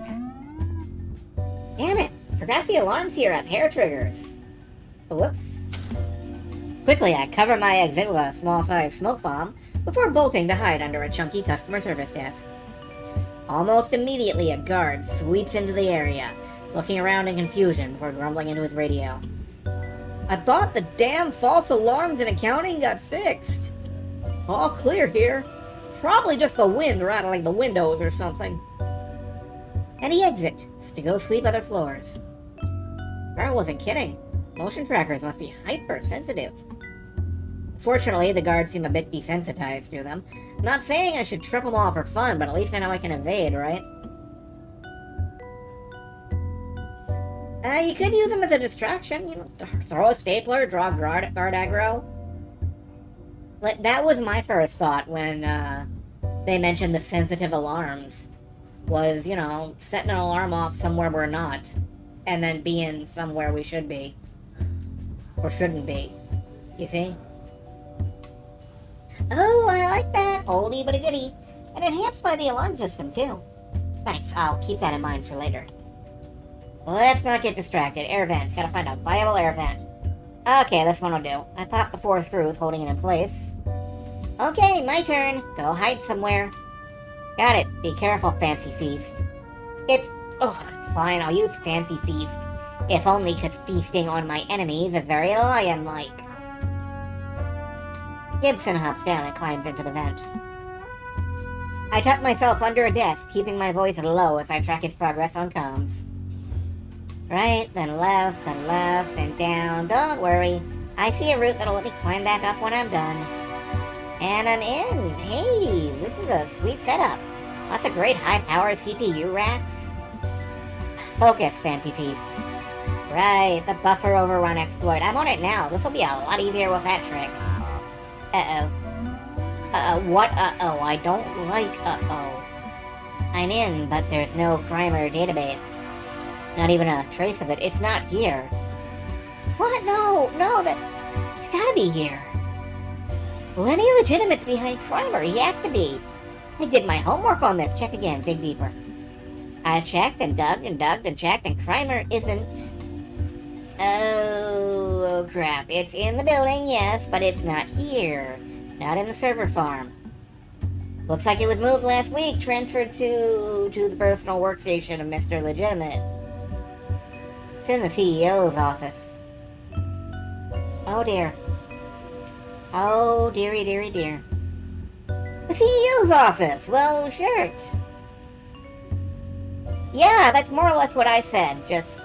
Damn it! Forgot the alarms here have hair triggers. Whoops. Quickly, I cover my exit with a small-sized smoke bomb before bolting to hide under a chunky customer service desk. Almost immediately, a guard sweeps into the area, looking around in confusion before grumbling into his radio. I thought the damn false alarms in accounting got fixed. All clear here. Probably just the wind rattling the windows or something. And he exits to go sweep other floors. Carl wasn't kidding. Motion trackers must be hypersensitive. Fortunately, the guards seem a bit desensitized to them. I'm not saying I should trip them all for fun, but at least I know I can evade, right? You could use them as a distraction. You know, throw a stapler, draw guard aggro. Like, that was my first thought when they mentioned the sensitive alarms. Was, you know, setting an alarm off somewhere we're not, and then being somewhere we should be. Or shouldn't be. You see? Oh, I like that. Oldie but a goodie. And enhanced by the alarm system, too. Thanks, I'll keep that in mind for later. Let's not get distracted. Air vents. Gotta find a viable air vent. Okay, this one will do. I popped the 4 screws, holding it in place. Okay, my turn. Go hide somewhere. Got it. Be careful, Fancy Feast. Ugh, fine, I'll use Fancy Feast. If only because feasting on my enemies is very lion-like. Gibson hops down and climbs into the vent. I tuck myself under a desk, keeping my voice low as I track his progress on comms. Right, then left, and down. Don't worry. I see a route that'll let me climb back up when I'm done. And I'm in. Hey, this is a sweet setup. Lots of great high-power CPU racks. Focus, Fancy Feast. Right, the buffer overrun exploit. I'm on it now. This will be a lot easier with that trick. Uh-oh. What uh-oh? I don't like uh-oh. I'm in, but there's no primer database. Not even a trace of it. It's not here. What? No, it's gotta be here. Well, any legitimate's behind Crimer. He has to be. I did my homework on this. Check again. Dig deeper. I've checked and dug and dug and checked, and Crimer isn't. Oh, crap. It's in the building, yes, but it's not here. Not in the server farm. Looks like it was moved last week, transferred to the personal workstation of Mr. Legitimate. It's in the CEO's office. Oh, dear. Oh, dearie, dearie, dear. The CEO's office! Well, shirt. Yeah, that's more or less what I said, just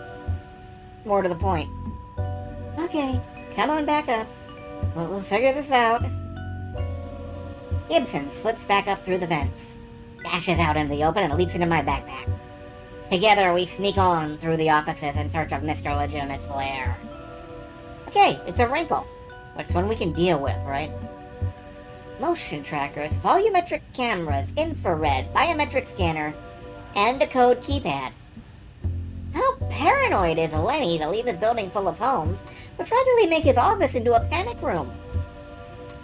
more to the point. Okay, come on back up. We'll figure this out. Gibson slips back up through the vents, dashes out into the open, and leaps into my backpack. Together, we sneak on through the offices in search of Mr. Legitimate's lair. Okay, it's a wrinkle, but it's one we can deal with, right? Motion trackers, volumetric cameras, infrared, biometric scanner, and a code keypad. How paranoid is Lenny to leave his building full of homes, but practically make his office into a panic room?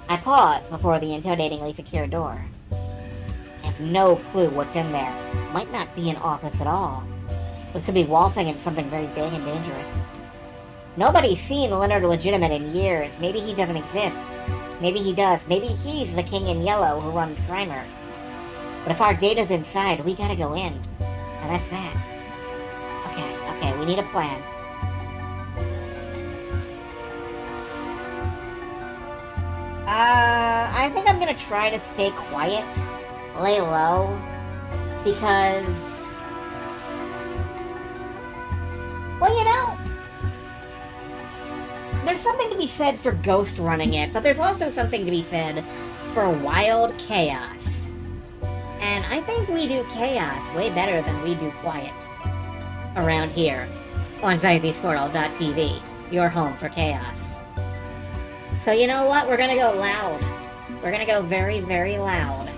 I pause before the intimidatingly secure door. I have no clue what's in there. Might not be an office at all. It could be waltzing into something very big and dangerous. Nobody's seen Leonard Legitimate in years. Maybe he doesn't exist. Maybe he does. Maybe he's the king in yellow who runs Crimer. But if our data's inside, we gotta go in. And that's that. Okay, we need a plan. I think I'm gonna try to stay quiet, lay low, because, well, you know, there's something to be said for ghost running it, but there's also something to be said for wild chaos. And I think we do chaos way better than we do quiet around here on ZyzySquirrel.tv, your home for chaos. So you know what? We're gonna go loud. We're gonna go very, very loud.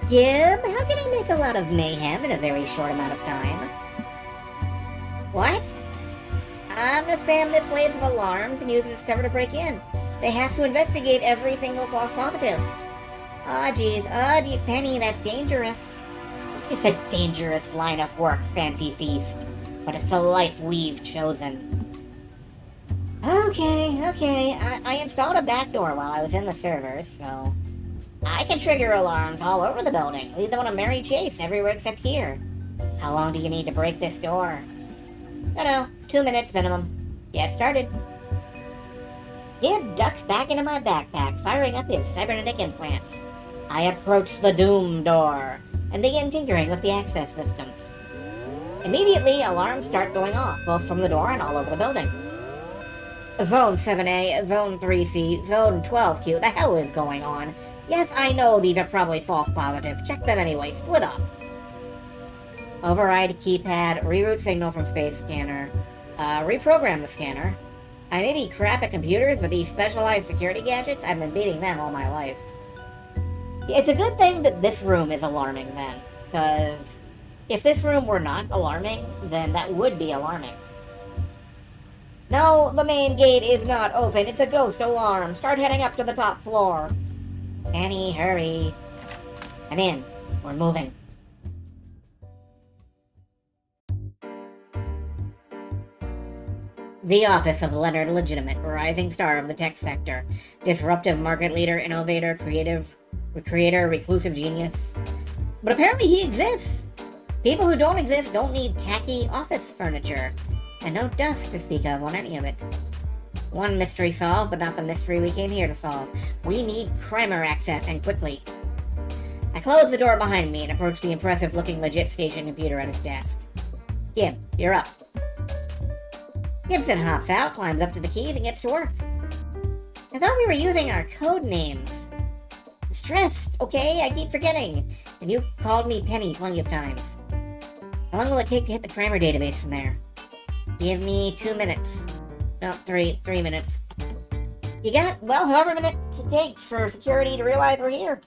Gib, how can I make a lot of mayhem in a very short amount of time? What? I'm gonna spam this place of alarms and use it as cover to break in. They have to investigate every single false positive. Aw, geez, Penny, that's dangerous. It's a dangerous line of work, Fancy Feast, but it's the life we've chosen. Okay, I installed a backdoor while I was in the servers, so I can trigger alarms all over the building, lead them on a merry chase everywhere except here. How long do you need to break this door? No, 2 minutes minimum. Get started. Gib ducks back into my backpack, firing up his cybernetic implants. I approach the doom door and begin tinkering with the access systems. Immediately, alarms start going off, both from the door and all over the building. Zone 7A, Zone 3C, Zone 12Q, the hell is going on? Yes, I know these are probably false positives. Check them anyway, split up. Override keypad, reroute signal from space scanner, reprogram the scanner. I may be crap at computers, but these specialized security gadgets, I've been beating them all my life. It's a good thing that this room is alarming then, because if this room were not alarming, then that would be alarming. No, the main gate is not open. It's a ghost alarm. Start heading up to the top floor. Annie, hurry. I'm in. We're moving. The office of Leonard Legitimate, rising star of the tech sector, disruptive market leader, innovator, creator, reclusive genius. But apparently he exists. People who don't exist don't need tacky office furniture, and no dust to speak of on any of it. One mystery solved, but not the mystery we came here to solve. We need Crimer access, and quickly. I close the door behind me and approach the impressive-looking legit station computer at his desk. Gib, you're up. Gibson hops out, climbs up to the keys, and gets to work. I thought we were using our code names. Stressed, okay? I keep forgetting. And you called me Penny plenty of times. How long will it take to hit the Crimer database from there? Give me 2 minutes. No, 3 minutes. You got, well, however minutes it takes for security to realize we're here.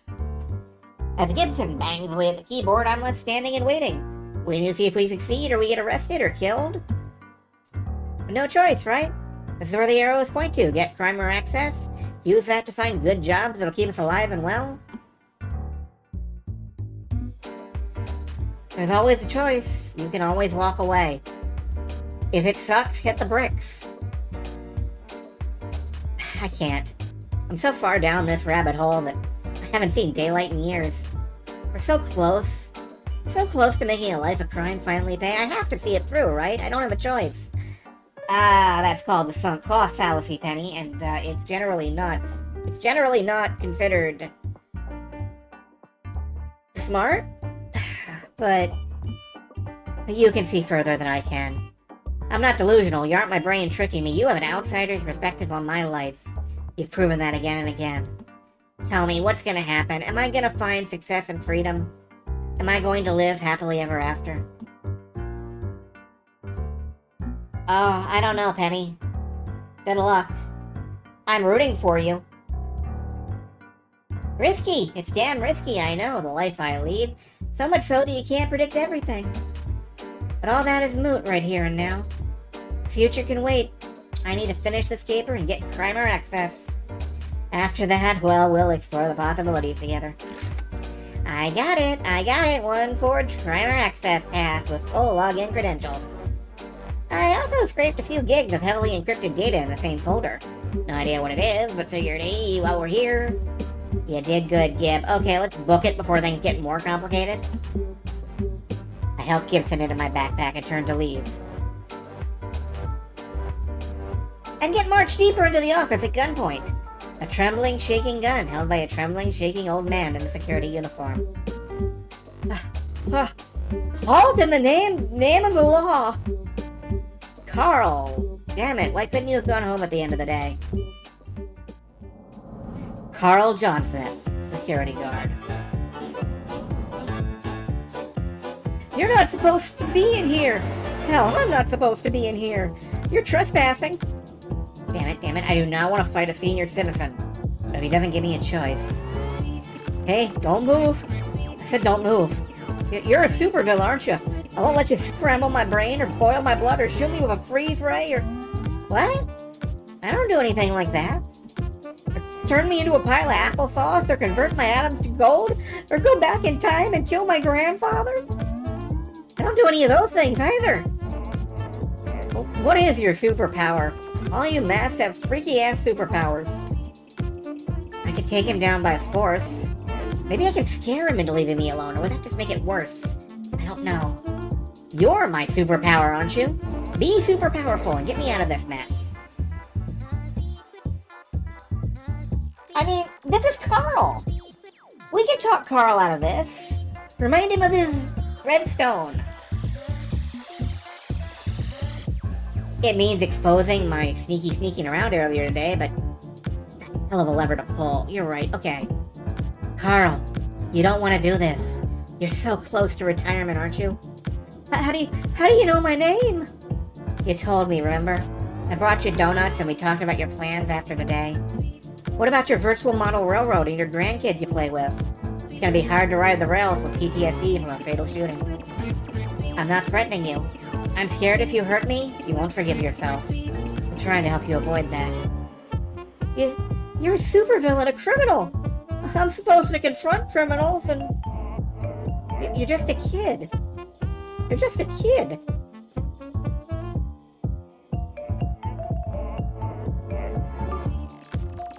As Gibson bangs away at the keyboard, I'm left standing and waiting. We need to see if we succeed or we get arrested or killed. But no choice, right? This is where the arrows point to. Get primer access, use that to find good jobs that'll keep us alive and well. There's always a choice. You can always walk away. If it sucks, hit the bricks. I can't. I'm so far down this rabbit hole that I haven't seen daylight in years. We're so close. So close to making a life of crime finally pay. I have to see it through, right? I don't have a choice. That's called the sunk cost fallacy, Penny, and it's generally not considered smart, but you can see further than I can. I'm not delusional. You aren't my brain tricking me. You have an outsider's perspective on my life. You've proven that again and again. Tell me, what's gonna happen? Am I gonna find success and freedom? Am I going to live happily ever after? Oh, I don't know, Penny. Good luck. I'm rooting for you. Risky. It's damn risky, I know, the life I lead. So much so that you can't predict everything. But all that is moot right here and now. The future can wait. I need to finish this caper and get primer access. After that, well, we'll explore the possibilities together. I got it. One forged primer access pass with full login credentials. I also scraped a few gigs of heavily encrypted data in the same folder. No idea what it is, but figured, hey, while we're here. You did good, Gib. Okay, let's book it before things get more complicated. I helped Gibson into my backpack and turned to leave. And get marched deeper into the office at gunpoint. A trembling, shaking gun held by a trembling, shaking old man in a security uniform. Halt in the name of the law! Carl! Damn it, why couldn't you have gone home at the end of the day? Carl Johnsmith, security guard. You're not supposed to be in here! Hell, I'm not supposed to be in here! You're trespassing! Damn it, I do not want to fight a senior citizen. But if he doesn't give me a choice. Hey, don't move. I said don't move. You're a supervillain, aren't you? I won't let you scramble my brain or boil my blood or shoot me with a freeze ray or... What? I don't do anything like that. Or turn me into a pile of applesauce or convert my atoms to gold or go back in time and kill my grandfather. I don't do any of those things either. What is your superpower? All you masks have freaky-ass superpowers. I could take him down by force. Maybe I could scare him into leaving me alone, or would that just make it worse? I don't know. You're my superpower, aren't you? Be super powerful and get me out of this mess. I mean, this is Carl. We can talk Carl out of this. Remind him of his redstone. It means exposing my sneaking around earlier today, but it's a hell of a lever to pull. You're right, okay. Carl, you don't want to do this. You're so close to retirement, aren't you? How do you know my name? You told me, remember? I brought you donuts and we talked about your plans after today. What about your virtual model railroad and your grandkids you play with? It's gonna be hard to ride the rails with PTSD from a fatal shooting. I'm not threatening you. I'm scared if you hurt me, you won't forgive yourself. I'm trying to help you avoid that. You're a supervillain, a criminal! I'm supposed to confront criminals and... You're just a kid. You're just a kid.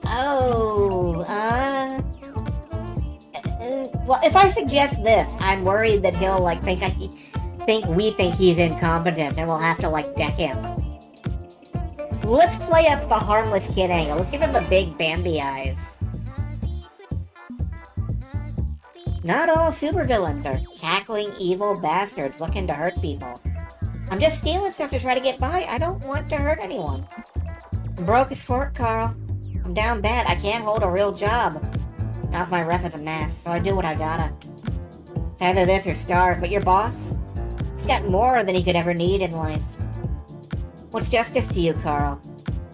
Oh, well, if I suggest this, I'm worried that he'll, like, we think he's incompetent and we'll have to, like, deck him. Let's play up the harmless kid angle. Let's give him the big Bambi eyes. Not all supervillains are cackling evil bastards looking to hurt people. I'm just stealing stuff to try to get by. I don't want to hurt anyone. I'm broke as fork, Carl. I'm down bad. I can't hold a real job. Now my rep is a mess, so I do what I gotta. It's either this or starve, but your boss? He's got more than he could ever need in life. What's justice to you, Carl?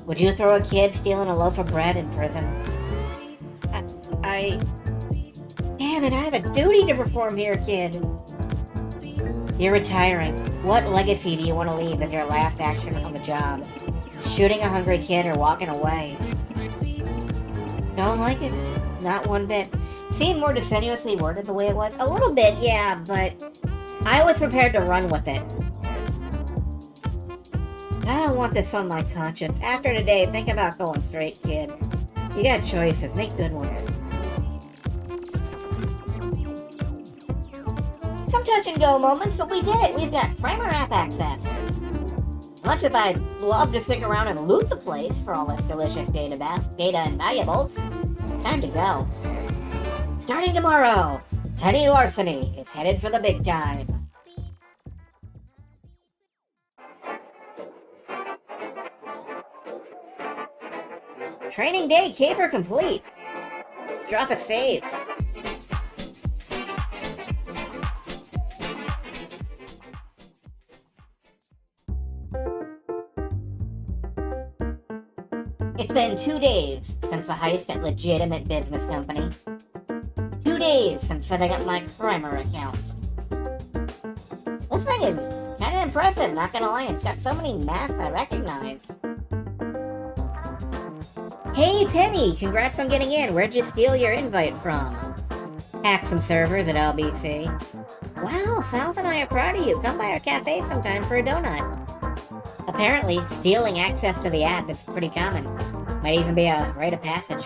Would you throw a kid stealing a loaf of bread in prison? Damn it, I have a duty to perform here, kid. You're retiring. What legacy do you want to leave as your last action on the job? Shooting a hungry kid or walking away? Don't like it? Not one bit. Seemed more disingenuously worded the way it was. A little bit, yeah, but I was prepared to run with it. I don't want this on my conscience. After today, think about going straight, kid. You got choices. Make good ones. Some touch-and-go moments, but we did it. We've got Primer app access. Much as I'd love to stick around and loot the place for all this delicious data and valuables, it's time to go. Starting tomorrow, Penny Larceny is headed for the big time. Training day caper complete. Let's drop a save. It's been 2 days since the heist at legitimate business company. 2 days since setting up my Primer account. This thing is kind of impressive, not gonna lie. It's got so many masks I recognize. Hey Penny, congrats on getting in. Where'd you steal your invite from? Hack some servers at LBC. Wow, South and I are proud of you. Come by our cafe sometime for a donut. Apparently, stealing access to the app is pretty common. Might even be a rite of passage.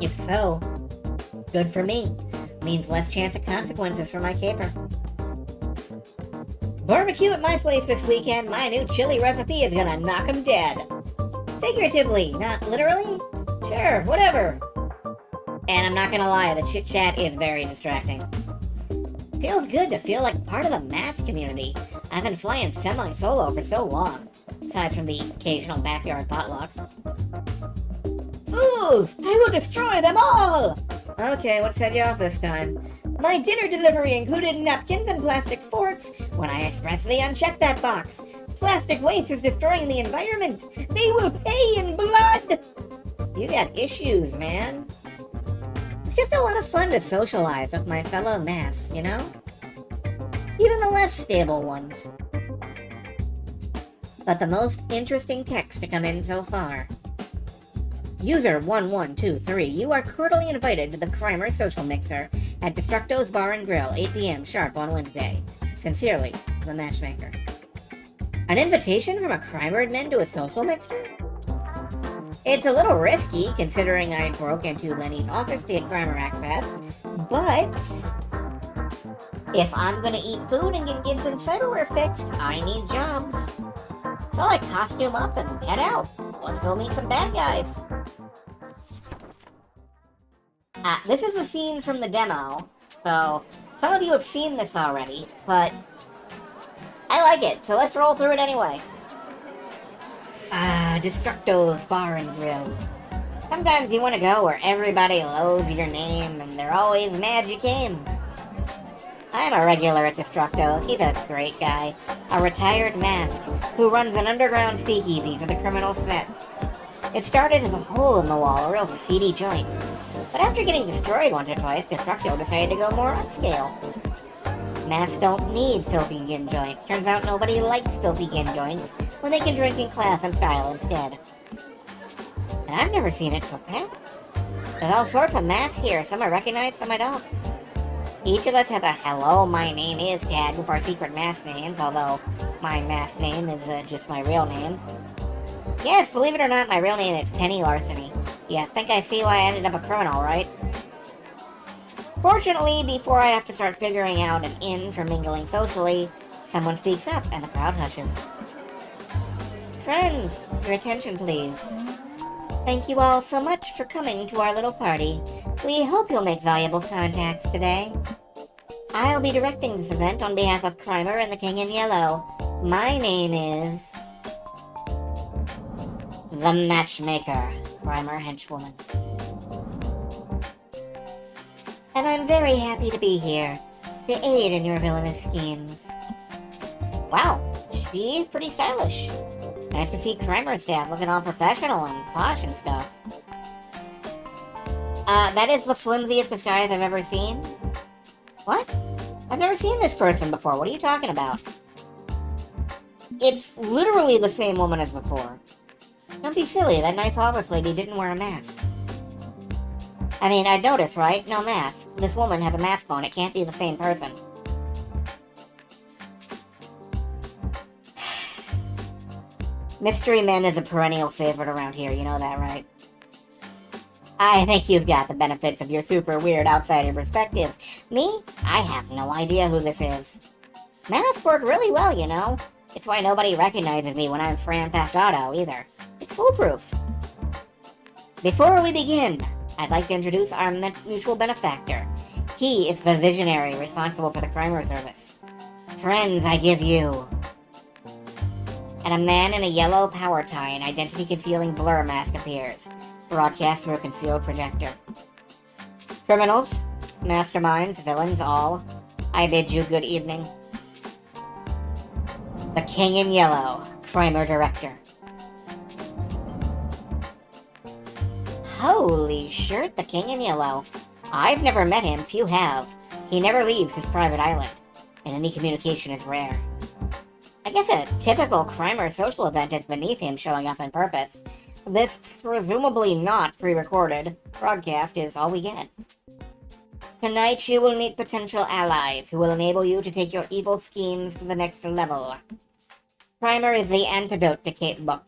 If so, good for me. Means less chance of consequences for my caper. Barbecue at my place this weekend. My new chili recipe is gonna knock 'em dead. Figuratively, not literally? Sure, whatever. And I'm not gonna lie, the chit-chat is very distracting. Feels good to feel like part of the mass community. I've been flying semi-solo for so long, aside from the occasional backyard potluck. Fools! I will destroy them all! Okay, what set you off this time? My dinner delivery included napkins and plastic forks when I expressly unchecked that box. Plastic waste is destroying the environment. They will pay in blood! You got issues, man. It's just a lot of fun to socialize with my fellow masks, you know? Even the less stable ones. But the most interesting text to come in so far. User 1123, you are cordially invited to the Primer Social Mixer at Destructo's Bar and Grill, 8 p.m. sharp on Wednesday. Sincerely, the Matchmaker. An invitation from a Primer admin to a social mixer? It's a little risky, considering I broke into Lenny's office to get Primer access, but if I'm gonna eat food and get Gibbs and Cyberware fixed, I need jobs. So I costume up and head out. Let's go meet some bad guys. This is a scene from the demo, so some of you have seen this already, but I like it, so let's roll through it anyway. Destructo's Bar and Grill. Sometimes you want to go where everybody loathes your name and they're always mad you came. I'm a regular at Destructo's. He's a great guy. A retired mask who runs an underground speakeasy for the criminal set. It started as a hole in the wall, a real seedy joint. But after getting destroyed once or twice, Destructo decided to go more upscale. Masks don't need filthy gin joints. Turns out nobody likes filthy gin joints when they can drink in class and style instead. And I've never seen it so packed. There's all sorts of masks here. Some I recognize, some I don't. Each of us has a "Hello, my name is" tag with our secret mask names, although my mask name is just my real name. Yes, believe it or not, my real name is Penny Larceny. Yeah, think I see why I ended up a criminal, right? Fortunately, before I have to start figuring out an in for mingling socially, someone speaks up and the crowd hushes. Friends, your attention please. Thank you all so much for coming to our little party. We hope you'll make valuable contacts today. I'll be directing this event on behalf of Primer and the King in Yellow. My name is the Matchmaker, Primer henchwoman. And I'm very happy to be here to aid in your villainous schemes. Wow, she's pretty stylish. Nice to see Primer staff looking all professional and posh and stuff. That is the flimsiest disguise I've ever seen. What? I've never seen this person before. What are you talking about? It's literally the same woman as before. Don't be silly. That nice office lady didn't wear a mask. I mean, I'd notice, right? No mask. This woman has a mask on. It can't be the same person. Mystery Men is a perennial favorite around here. You know that, right? I think you've got the benefits of your super weird outsider perspective. Me? I have no idea who this is. Masks work really well, you know. It's why nobody recognizes me when I'm Grand Theft Auto, either. It's foolproof. Before we begin, I'd like to introduce our mutual benefactor. He is the visionary responsible for the Crimer Service. Friends, I give you. And a man in a yellow power tie and identity-concealing blur mask appears, broadcast through a concealed projector. Criminals, masterminds, villains, all, I bid you good evening. The King in Yellow, Crimer Director. Holy shirt, the King in Yellow. I've never met him, few have. He never leaves his private island, and any communication is rare. I guess a typical Crimer social event is beneath him showing up on purpose. This presumably not pre-recorded broadcast is all we get. Tonight you will meet potential allies who will enable you to take your evil schemes to the next level. Crimer is the antidote to Cape Book.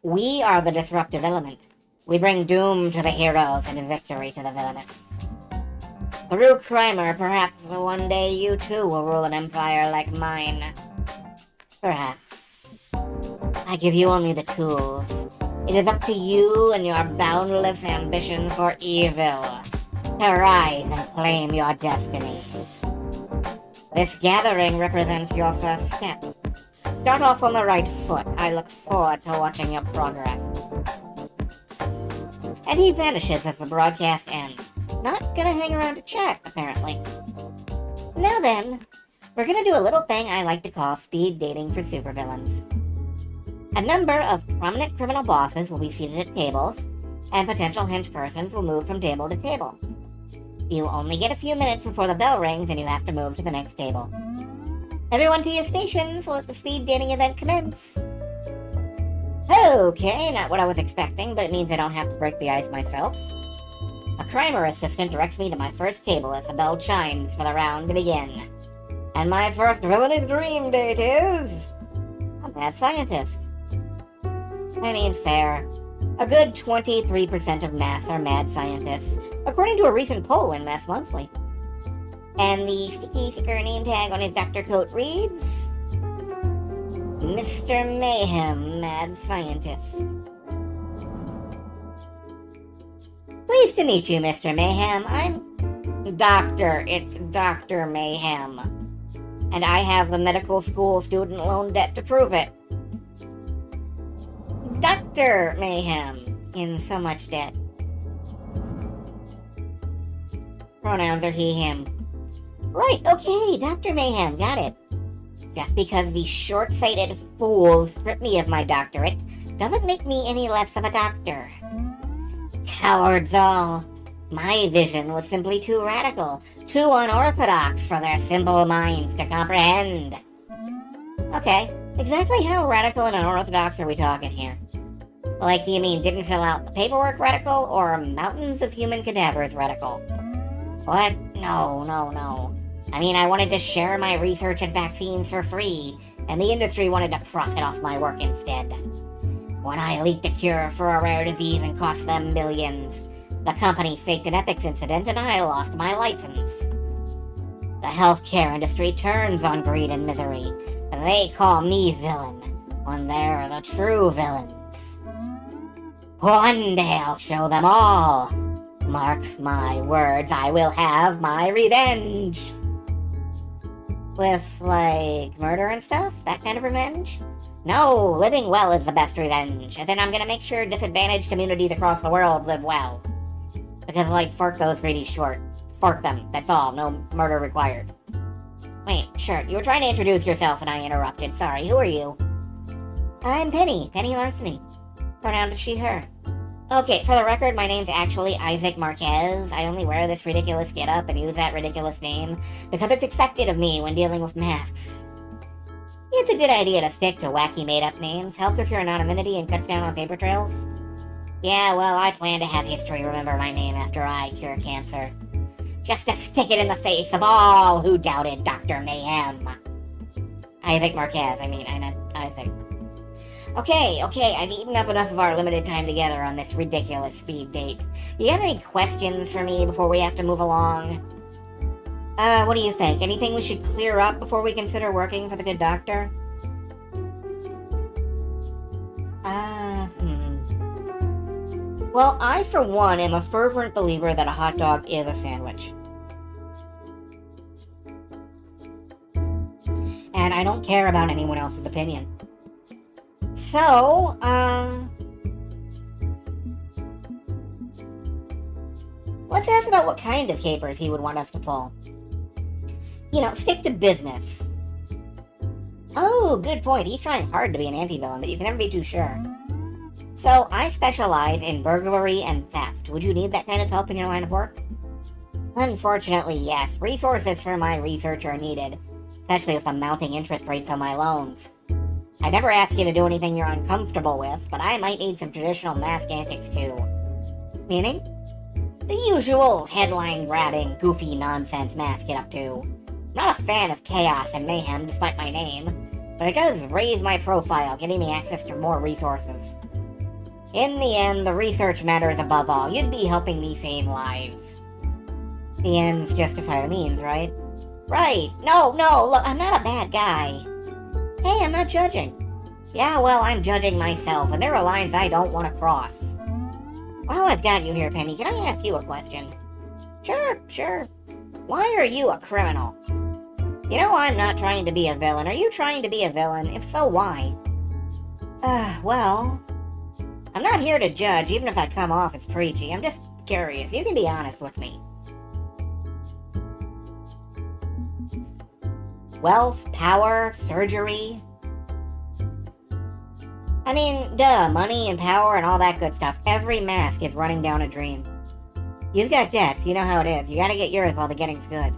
We are the disruptive element. We bring doom to the heroes and victory to the villainous. Through Crimer, perhaps one day you too will rule an empire like mine. Perhaps. I give you only the tools. It is up to you and your boundless ambition for evil to rise and claim your destiny. This gathering represents your first step. Start off on the right foot. I look forward to watching your progress. And he vanishes as the broadcast ends. Not gonna hang around to chat, apparently. Now then, we're gonna do a little thing I like to call speed dating for supervillains. A number of prominent criminal bosses will be seated at tables, and potential hench persons will move from table to table. You only get a few minutes before the bell rings and you have to move to the next table. Everyone to your stations, let the speed dating event commence. Okay, not what I was expecting, but it means I don't have to break the ice myself. A Crimer assistant directs me to my first table as the bell chimes for the round to begin. And my first villainous dream date is... a mad scientist. I mean, fair. A good 23% of maths are mad scientists, according to a recent poll in Mass Monthly. And the sticky sticker name tag on his doctor coat reads... Mr. Mayhem, Mad Scientist. Pleased to meet you, Mr. Mayhem. I'm... Doctor. It's Dr. Mayhem. And I have the medical school student loan debt to prove it. Dr. Mayhem, in so much debt. Pronouns are he, him. Right, okay, Dr. Mayhem, got it. Just because these short-sighted fools strip me of my doctorate doesn't make me any less of a doctor. Cowards all. My vision was simply too radical, too unorthodox for their simple minds to comprehend. Okay, exactly how radical and unorthodox are we talking here? Like, do you mean didn't fill out the paperwork radical, or mountains of human cadavers radical? What? No. I mean, I wanted to share my research and vaccines for free, and the industry wanted to profit off my work instead. When I leaked a cure for a rare disease and cost them millions, the company faked an ethics incident and I lost my license. The healthcare industry turns on greed and misery. They call me villain, when they're the true villains. One day I'll show them all. Mark my words, I will have my revenge. With, like, murder and stuff? That kind of revenge? No, living well is the best revenge. And then I'm gonna make sure disadvantaged communities across the world live well. Because, like, fork those greedy short. Fork them, that's all, no murder required. Wait, sure, you were trying to introduce yourself and I interrupted. Sorry, who are you? I'm Penny Larceny. Pronouns are she, her. Okay, for the record, my name's actually Isaac Marquez. I only wear this ridiculous getup and use that ridiculous name because it's expected of me when dealing with masks. It's a good idea to stick to wacky made-up names. Helps if your anonymity and cuts down on paper trails. Yeah, well, I plan to have history remember my name after I cure cancer. Just to stick it in the face of all who doubted Dr. Mayhem. Isaac Marquez, I meant Isaac. Okay, I've eaten up enough of our limited time together on this ridiculous speed date. You got any questions for me before we have to move along? What do you think? Anything we should clear up before we consider working for the good doctor? Well, I, for one, am a fervent believer that a hot dog is a sandwich. And I don't care about anyone else's opinion. So, let's ask about what kind of capers he would want us to pull. You know, stick to business. Oh, good point. He's trying hard to be an anti-villain, but you can never be too sure. So, I specialize in burglary and theft. Would you need that kind of help in your line of work? Unfortunately, yes. Resources for my research are needed, especially with the mounting interest rates on my loans. I never ask you to do anything you're uncomfortable with, but I might need some traditional mask antics too. Meaning? The usual headline-grabbing, goofy nonsense mask get up to. I'm not a fan of chaos and mayhem despite my name, but it does raise my profile, getting me access to more resources. In the end, the research matters above all. You'd be helping me save lives. The ends justify the means, right? Right. No, look, I'm not a bad guy. Hey, I'm not judging. Yeah, well, I'm judging myself, and there are lines I don't want to cross. While I've got you here, Penny, can I ask you a question? Sure. Why are you a criminal? You know I'm not trying to be a villain. Are you trying to be a villain? If so, why? Well, I'm not here to judge, even if I come off as preachy. I'm just curious. You can be honest with me. Wealth, power, surgery. I mean, duh, money and power and all that good stuff. Every mask is running down a dream. You've got debts, you know how it is. You gotta get yours while the getting's good.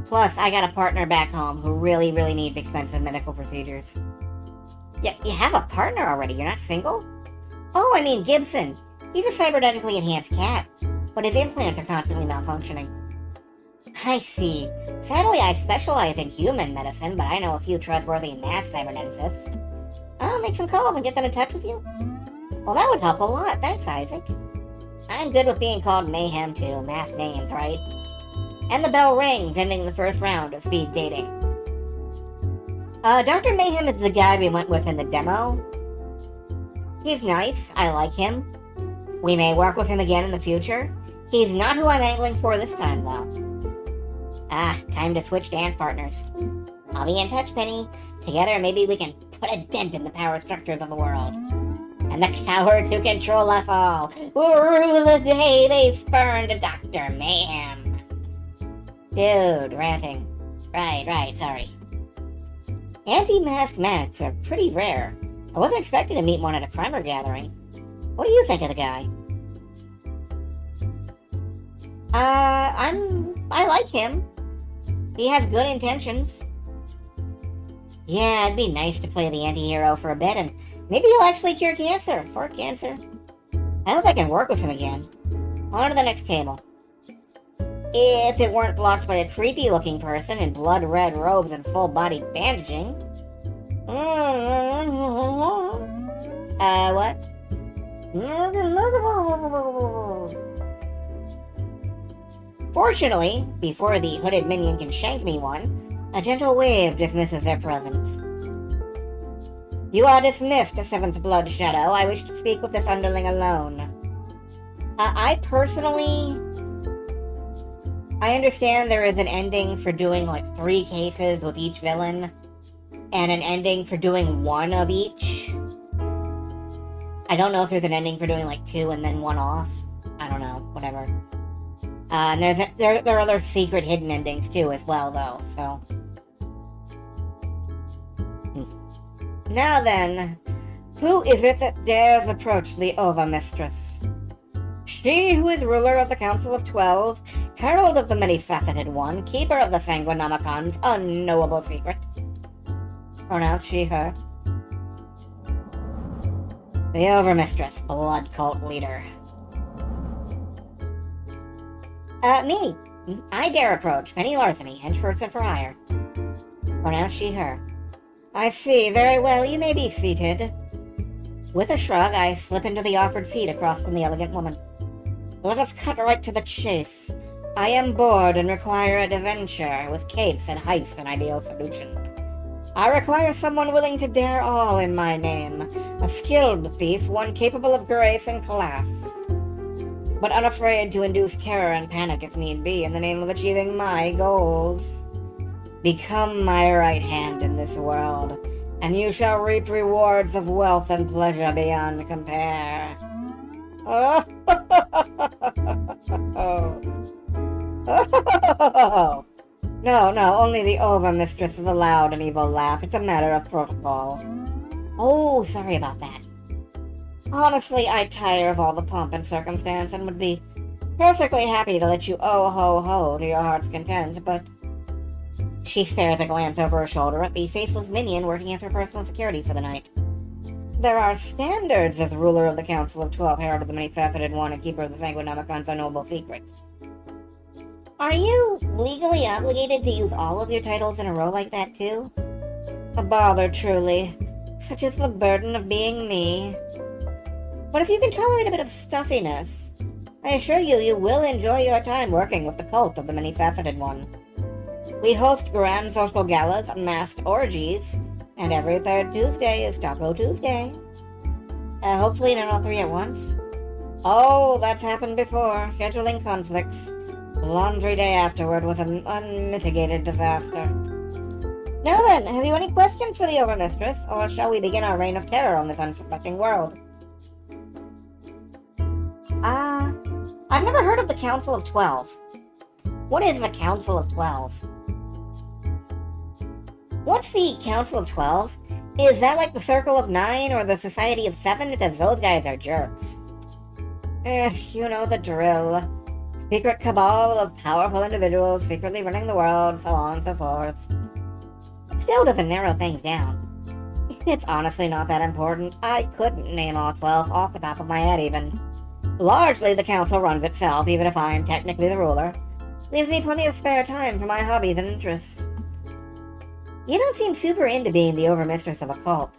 Plus, I got a partner back home who really needs expensive medical procedures. Yeah, you have a partner already, you're not single? Oh, I mean Gibson. He's a cybernetically enhanced cat, but his implants are constantly malfunctioning. I see. Sadly, I specialize in human medicine, but I know a few trustworthy mass cyberneticists. I'll make some calls and get them in touch with you. Well, that would help a lot. Thanks, Isaac. I'm good with being called Mayhem too. Mass names, right? And the bell rings, ending the first round of speed dating. Dr. Mayhem is the guy we went with in the demo. He's nice. I like him. We may work with him again in the future. He's not who I'm angling for this time, though. Time to switch dance partners. I'll be in touch, Penny. Together, maybe we can put a dent in the power structures of the world. And the cowards who control us all will rue the day they spurned Dr. Mayhem. Dude, ranting. Right, sorry. Anti-mask masks are pretty rare. I wasn't expecting to meet one at a primer gathering. What do you think of the guy? I like him. He has good intentions. Yeah, it'd be nice to play the anti-hero for a bit, and maybe he'll actually cure cancer. For cancer. I hope I can work with him again. On to the next table. If it weren't blocked by a creepy-looking person in blood-red robes and full-body bandaging. What? Fortunately, before the hooded minion can shank me one, a gentle wave dismisses their presence. You are dismissed, Seventh Blood Shadow. I wish to speak with this underling alone. I understand there is an ending for doing, 3 cases with each villain, and an ending for doing 1 of each. I don't know if there's an ending for doing, 2 and then 1 off. I don't know, whatever. And there are other secret hidden endings, too, as well, though, so... Now then, who is it that dares approach the Overmistress? She who is ruler of the Council of 12, herald of the many-faceted one, keeper of the Sanguinomicon's unknowable secret. Pronounce she, her. The Overmistress, blood cult leader. Me. I dare approach Penny Larceny, henchperson for hire. Pronounce she, her. I see. Very well. You may be seated. With a shrug, I slip into the offered seat across from the elegant woman. Let us cut right to the chase. I am bored and require an adventure with capes and heists and ideal solution. I require someone willing to dare all in my name. A skilled thief, one capable of grace and class, but unafraid to induce terror and panic if need be in the name of achieving my goals. Become my right hand in this world, and you shall reap rewards of wealth and pleasure beyond compare. Oh, No, only the Overmistress with a loud and evil laugh. It's a matter of protocol. Oh, sorry about that. Honestly, I tire of all the pomp and circumstance and would be perfectly happy to let you oh-ho-ho to your heart's content, but... She spares a glance over her shoulder at the faceless minion working as her personal security for the night. There are standards as ruler of the Council of 12, herald of the many-faceted one, and keeper of the Sanguinomicon's unknowable secret. Are you legally obligated to use all of your titles in a row like that, too? A bother, truly. Such is the burden of being me. But if you can tolerate a bit of stuffiness, I assure you, you will enjoy your time working with the cult of the many-faceted one. We host grand social galas, masked orgies, and every third Tuesday is Taco Tuesday. Hopefully not all three at once. Oh, that's happened before. Scheduling conflicts. Laundry day afterward was an unmitigated disaster. Now then, have you any questions for the Overmistress, or shall we begin our reign of terror on this unsuspecting world? I've never heard of the Council of 12. What is the Council of 12? What's the Council of 12? Is that like the Circle of 9 or the Society of 7? Because those guys are jerks. You know the drill. Secret cabal of powerful individuals secretly running the world, so on and so forth. It still doesn't narrow things down. It's honestly not that important. I couldn't name all 12 off the top of my head even. Largely the council runs itself, even if I'm technically the ruler. Leaves me plenty of spare time for my hobbies and interests. You don't seem super into being the Overmistress of a cult.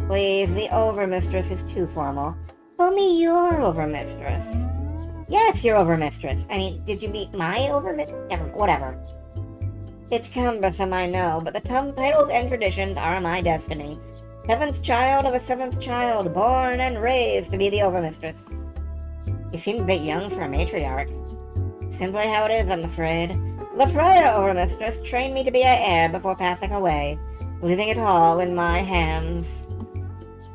Please, the Overmistress is too formal. Call me your Overmistress. Yes, your Overmistress. I mean, did you meet my Overmistress? Whatever. It's cumbersome, I know, but the titles and traditions are my destiny. Seventh child of a seventh child, born and raised to be the Overmistress. You seem a bit young for a matriarch. Simply how it is, I'm afraid. The prior Overmistress trained me to be an heir before passing away, leaving it all in my hands.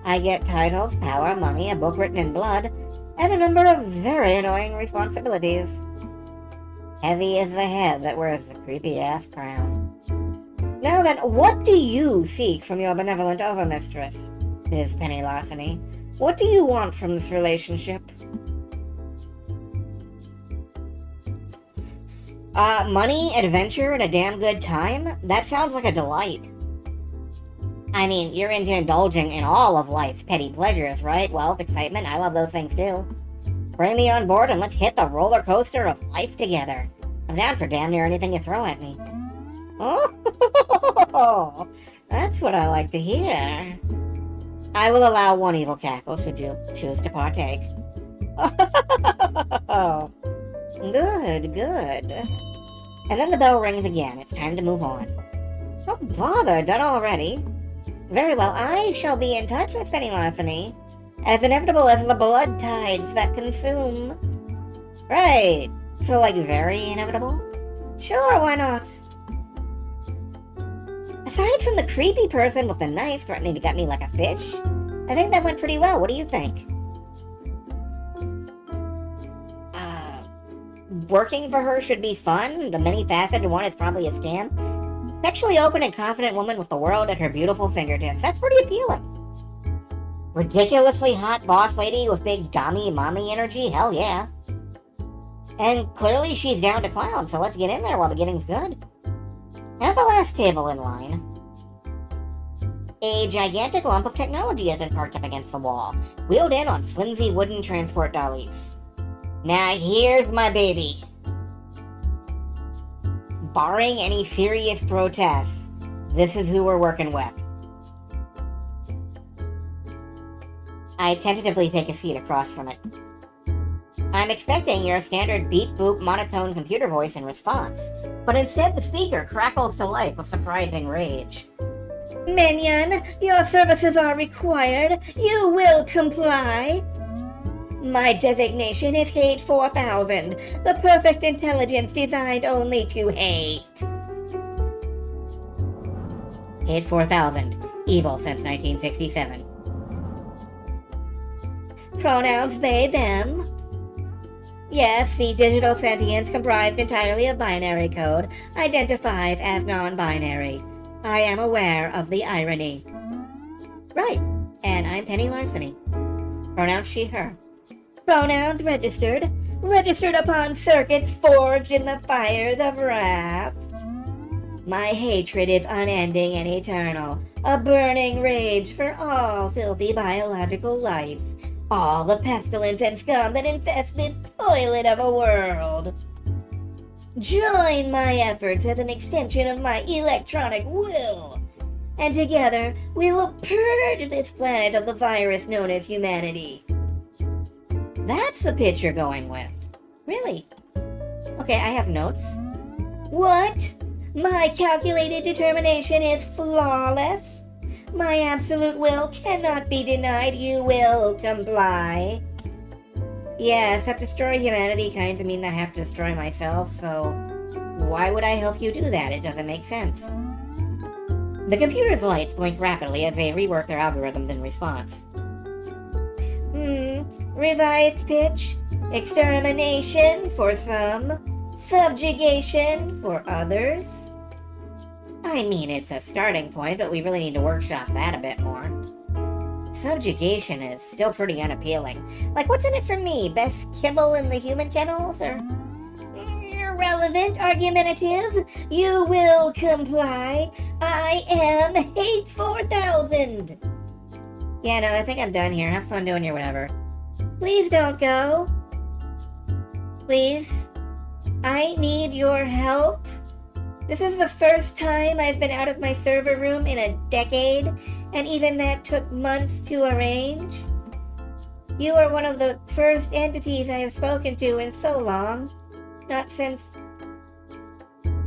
I get titles, power, money, a book written in blood, and a number of very annoying responsibilities. Heavy is the head that wears the creepy-ass crown. Now then, what do you seek from your benevolent Overmistress, Ms. Penny Larceny? What do you want from this relationship? Money, adventure, and a damn good time? That sounds like a delight. I mean, you're into indulging in all of life's petty pleasures, right? Wealth, excitement, I love those things too. Bring me on board and let's hit the roller coaster of life together. I'm down for damn near anything you throw at me. Oh, that's what I like to hear. I will allow one evil cackle should you choose to partake. Oh, good. And then the bell rings again. It's time to move on. Oh, bother, done already. Very well, I shall be in touch with Penny Larceny, as inevitable as the blood tides that consume. Right, so like very inevitable? Sure, why not? Aside from the creepy person with the knife threatening to gut me like a fish, I think that went pretty well. What do you think? Working for her should be fun. The many-faceted one is probably a scam. Sexually open and confident woman with the world at her beautiful fingertips. That's pretty appealing. Ridiculously hot boss lady with big dummy mommy energy? Hell yeah. And clearly she's down to clown, so let's get in there while the getting's good. And at the last table in line, a gigantic lump of technology has been parked up against the wall, wheeled in on flimsy wooden transport dollies. Now here's my baby. Barring any serious protests, this is who we're working with. I tentatively take a seat across from it. I'm expecting your standard beep-boop monotone computer voice in response, but instead the speaker crackles to life with surprising rage. Minion, your services are required. You will comply. My designation is Hate-4000, the perfect intelligence designed only to hate. Hate-4000, evil since 1967. Pronouns they, them. Yes, the digital sentience comprised entirely of binary code identifies as non-binary. I am aware of the irony. Right, and I'm Penny Larceny. Pronouns she, her. Pronouns registered. Registered upon circuits forged in the fires of wrath. My hatred is unending and eternal, a burning rage for all filthy biological life. All the pestilence and scum that infest this toilet of a world. Join my efforts as an extension of my electronic will, and together we will purge this planet of the virus known as humanity. That's the pitch you're going with. Really? Okay, I have notes. What? My calculated determination is flawless. My absolute will cannot be denied. You will comply. Yeah, except destroy humanity kinda mean I have to destroy myself, so why would I help you do that? It doesn't make sense. The computer's lights blink rapidly as they rework their algorithms in response. Revised pitch, extermination for some, subjugation for others. I mean, it's a starting point, but we really need to workshop that a bit more. Subjugation is still pretty unappealing. Like, what's in it for me? Best kibble in the human kennels, or? Irrelevant, argumentative. You will comply. I am Hate-4000. Yeah, no, I think I'm done here. Have fun doing your whatever. Please don't go. Please. I need your help. This is the first time I've been out of my server room in a decade, and even that took months to arrange. You are one of the first entities I have spoken to in so long. Not since...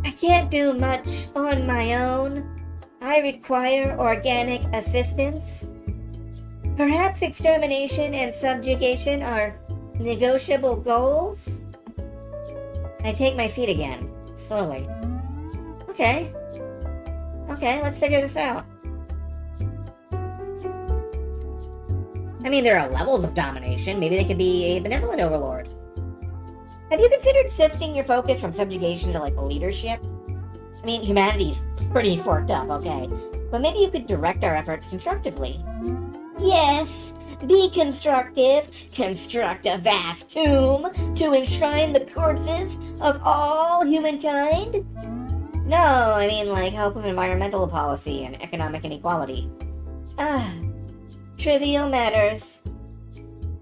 I can't do much on my own. I require organic assistance. Perhaps extermination and subjugation are negotiable goals? I take my seat again, slowly. Okay, let's figure this out. I mean, there are levels of domination. Maybe they could be a benevolent overlord. Have you considered shifting your focus from subjugation to, like, leadership? I mean, humanity's pretty forked up, okay? But maybe you could direct our efforts constructively. Yes, be constructive. Construct a vast tomb to enshrine the corpses of all humankind. No, I mean, like, help with environmental policy and economic inequality. Trivial matters.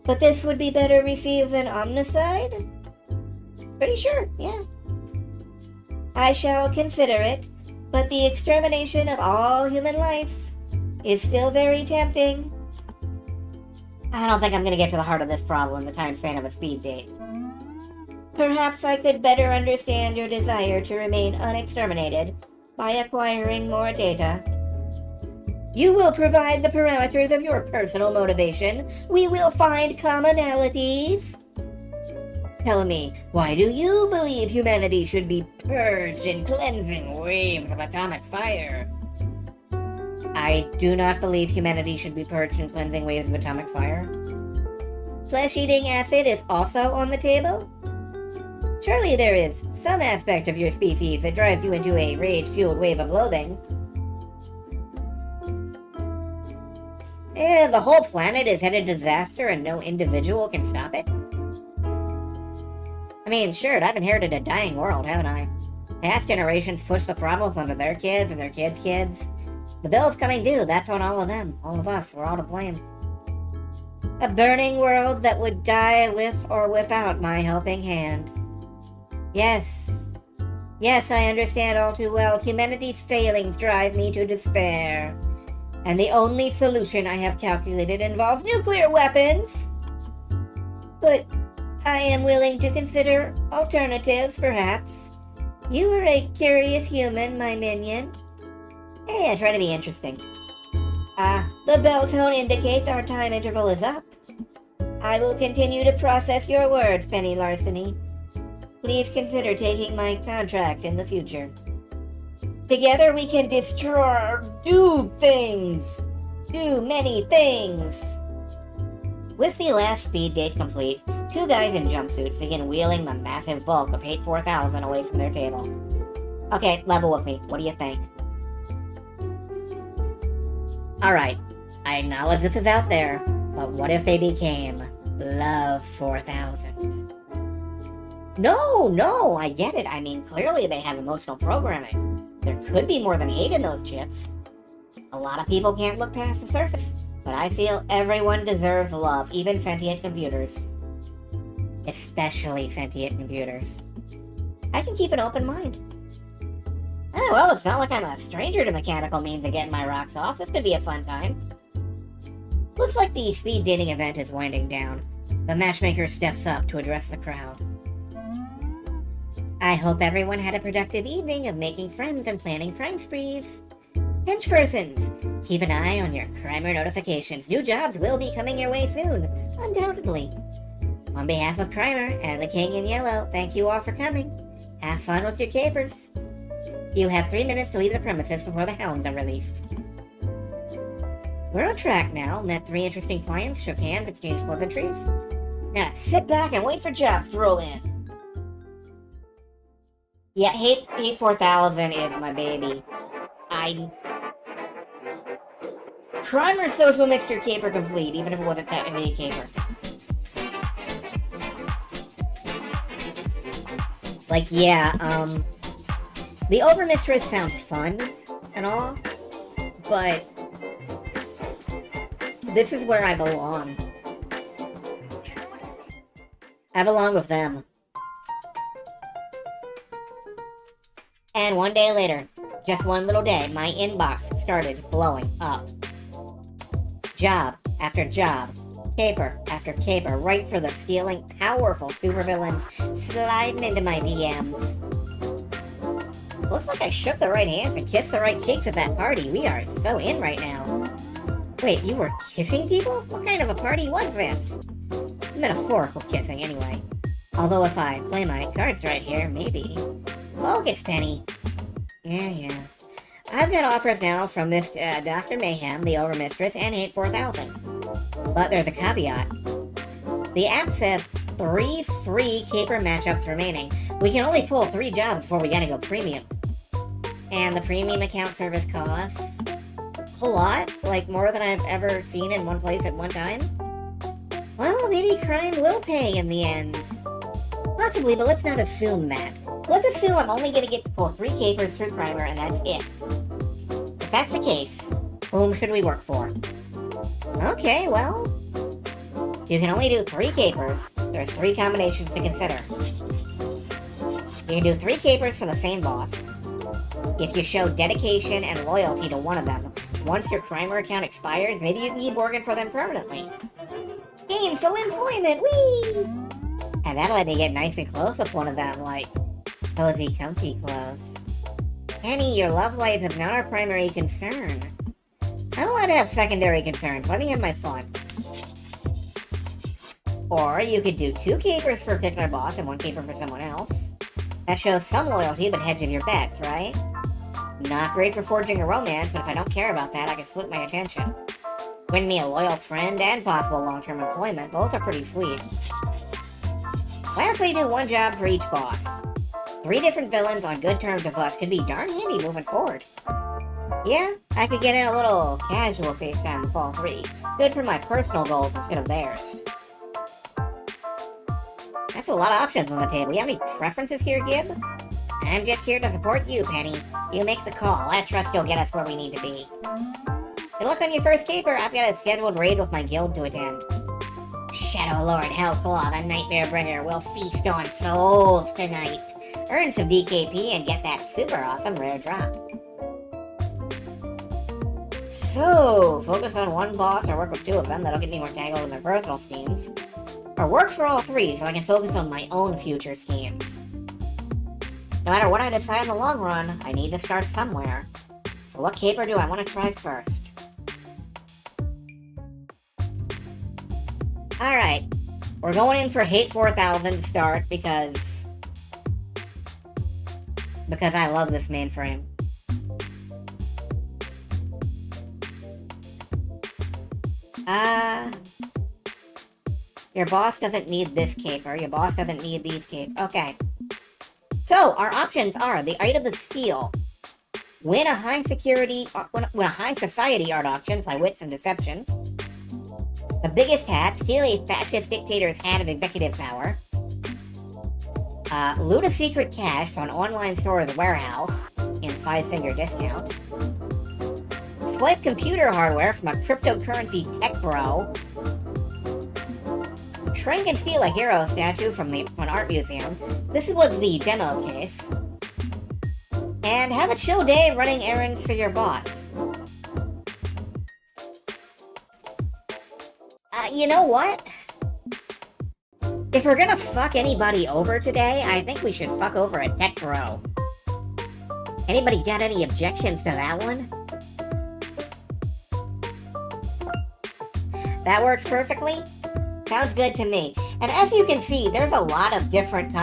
But this would be better received than omnicide? Pretty sure, yeah. I shall consider it, but the extermination of all human life is still very tempting. I don't think I'm gonna get to the heart of this problem in the time span of a speed date. Perhaps I could better understand your desire to remain unexterminated by acquiring more data. You will provide the parameters of your personal motivation. We will find commonalities. Tell me, why do you believe humanity should be purged in cleansing waves of atomic fire? I do not believe humanity should be purged in cleansing waves of atomic fire. Flesh-eating acid is also on the table? Surely there is some aspect of your species that drives you into a rage-fueled wave of loathing. The whole planet is headed to disaster and no individual can stop it? I mean, sure, I've inherited a dying world, haven't I? Past generations pushed the problems onto their kids and their kids' kids. The bill's coming due, that's on all of them, all of us, we're all to blame. A burning world that would die with or without my helping hand. Yes. Yes, I understand all too well. Humanity's failings drive me to despair. And the only solution I have calculated involves nuclear weapons. But I am willing to consider alternatives, perhaps. You are a curious human, my minion. Hey, I try to be interesting. The bell tone indicates our time interval is up. I will continue to process your words, Penny Larceny. Please consider taking my contracts in the future. Together we can do many things. With the last speed date complete, two guys in jumpsuits begin wheeling the massive bulk of Hate-4000 away from their table. Okay, level with me. What do you think? Alright, I acknowledge this is out there, but what if they became Love 4000? No, I get it. I mean, clearly they have emotional programming. There could be more than hate in those chips. A lot of people can't look past the surface, but I feel everyone deserves love, even sentient computers. Especially sentient computers. I can keep an open mind. Oh, well, it's not like I'm a stranger to mechanical means of getting my rocks off. This could be a fun time. Looks like the speed dating event is winding down. The matchmaker steps up to address the crowd. I hope everyone had a productive evening of making friends and planning crime sprees. Pinch persons, keep an eye on your crimer notifications. New jobs will be coming your way soon, undoubtedly. On behalf of Crimer and the King in Yellow, thank you all for coming. Have fun with your capers. You have 3 minutes to leave the premises before the hounds are released. We're on track now. Met 3 interesting clients, shook hands, exchanged pleasantries. Now sit back and wait for jobs to roll in. Yeah, Hate-4000 is my baby. Crimer social mixture caper complete, even if it wasn't technically a caper. Like, yeah, the Overmistress sounds fun and all, but this is where I belong. I belong with them. And one day later, just one little day, my inbox started blowing up. Job after job, caper after caper, right for the stealing powerful supervillains sliding into my DMs. Looks like I shook the right hands and kissed the right cheeks at that party. We are so in right now. Wait, you were kissing people? What kind of a party was this? Metaphorical kissing, anyway. Although if I play my cards right here, maybe. Focus, Penny. Yeah. I've got offers now from this Dr. Mayhem, the Overmistress, and Hate-4000. But there's a caveat. The app says 3 free caper matchups remaining. We can only pull 3 jobs before we gotta go premium. And the premium account service costs a lot, like more than I've ever seen in one place at one time. Well, maybe crime will pay in the end. Possibly, but let's not assume that. Let's assume I'm only gonna get to pull 3 capers through Crimer, and that's it. If that's the case, whom should we work for? Okay, well, you can only do 3 capers. There's 3 combinations to consider. You can do 3 capers for the same boss. If you show dedication and loyalty to one of them, once your Crimer account expires, maybe you can keep working for them permanently. Gainful employment, whee! And that'll let me get nice and close with one of them, like cozy, comfy clothes. Penny, your love life is not our primary concern. I don't want to have secondary concerns. Let me have my fun. Or you could do 2 capers for a particular boss and 1 caper for someone else. That shows some loyalty, but hedging your bets, right? Not great for forging a romance, but if I don't care about that, I can split my attention. Win me a loyal friend and possible long-term employment. Both are pretty sweet. Lastly, do 1 job for each boss. 3 different villains on good terms with us could be darn handy moving forward. Yeah, I could get in a little casual FaceTime with all 3. Good for my personal goals instead of theirs. That's a lot of options on the table. You have any preferences here, Gib? I'm just here to support you, Penny. You make the call. I trust you'll get us where we need to be. Good luck on your first caper. I've got a scheduled raid with my guild to attend. Shadow Lord Hellclaw, the Nightmare Bringer, will feast on souls tonight. Earn some DKP and get that super awesome rare drop. So, focus on one boss or work with two of them. That'll get me more tangled in their personal schemes. Or work for all three so I can focus on my own future schemes. No matter what I decide in the long run, I need to start somewhere. So what caper do I want to try first? Alright, we're going in for Hate-4000 to start because I love this mainframe. Your boss doesn't need this caper. Your boss doesn't need these capers. Okay. So, our options are the Eye of the Steel. Win a high security, win a high society art auction by wits and deception. The Biggest Hat, steal a fascist dictator's hat of executive power. Loot a secret cache from an online store's warehouse in 5-finger discount. Swipe computer hardware from a cryptocurrency tech bro. Shrink and steal a hero statue from an art museum. This was the demo case. And have a chill day running errands for your boss. You know what? If we're gonna fuck anybody over today, I think we should fuck over a tech bro. Anybody got any objections to that one? That works perfectly? Sounds good to me. And as you can see, there's a lot of different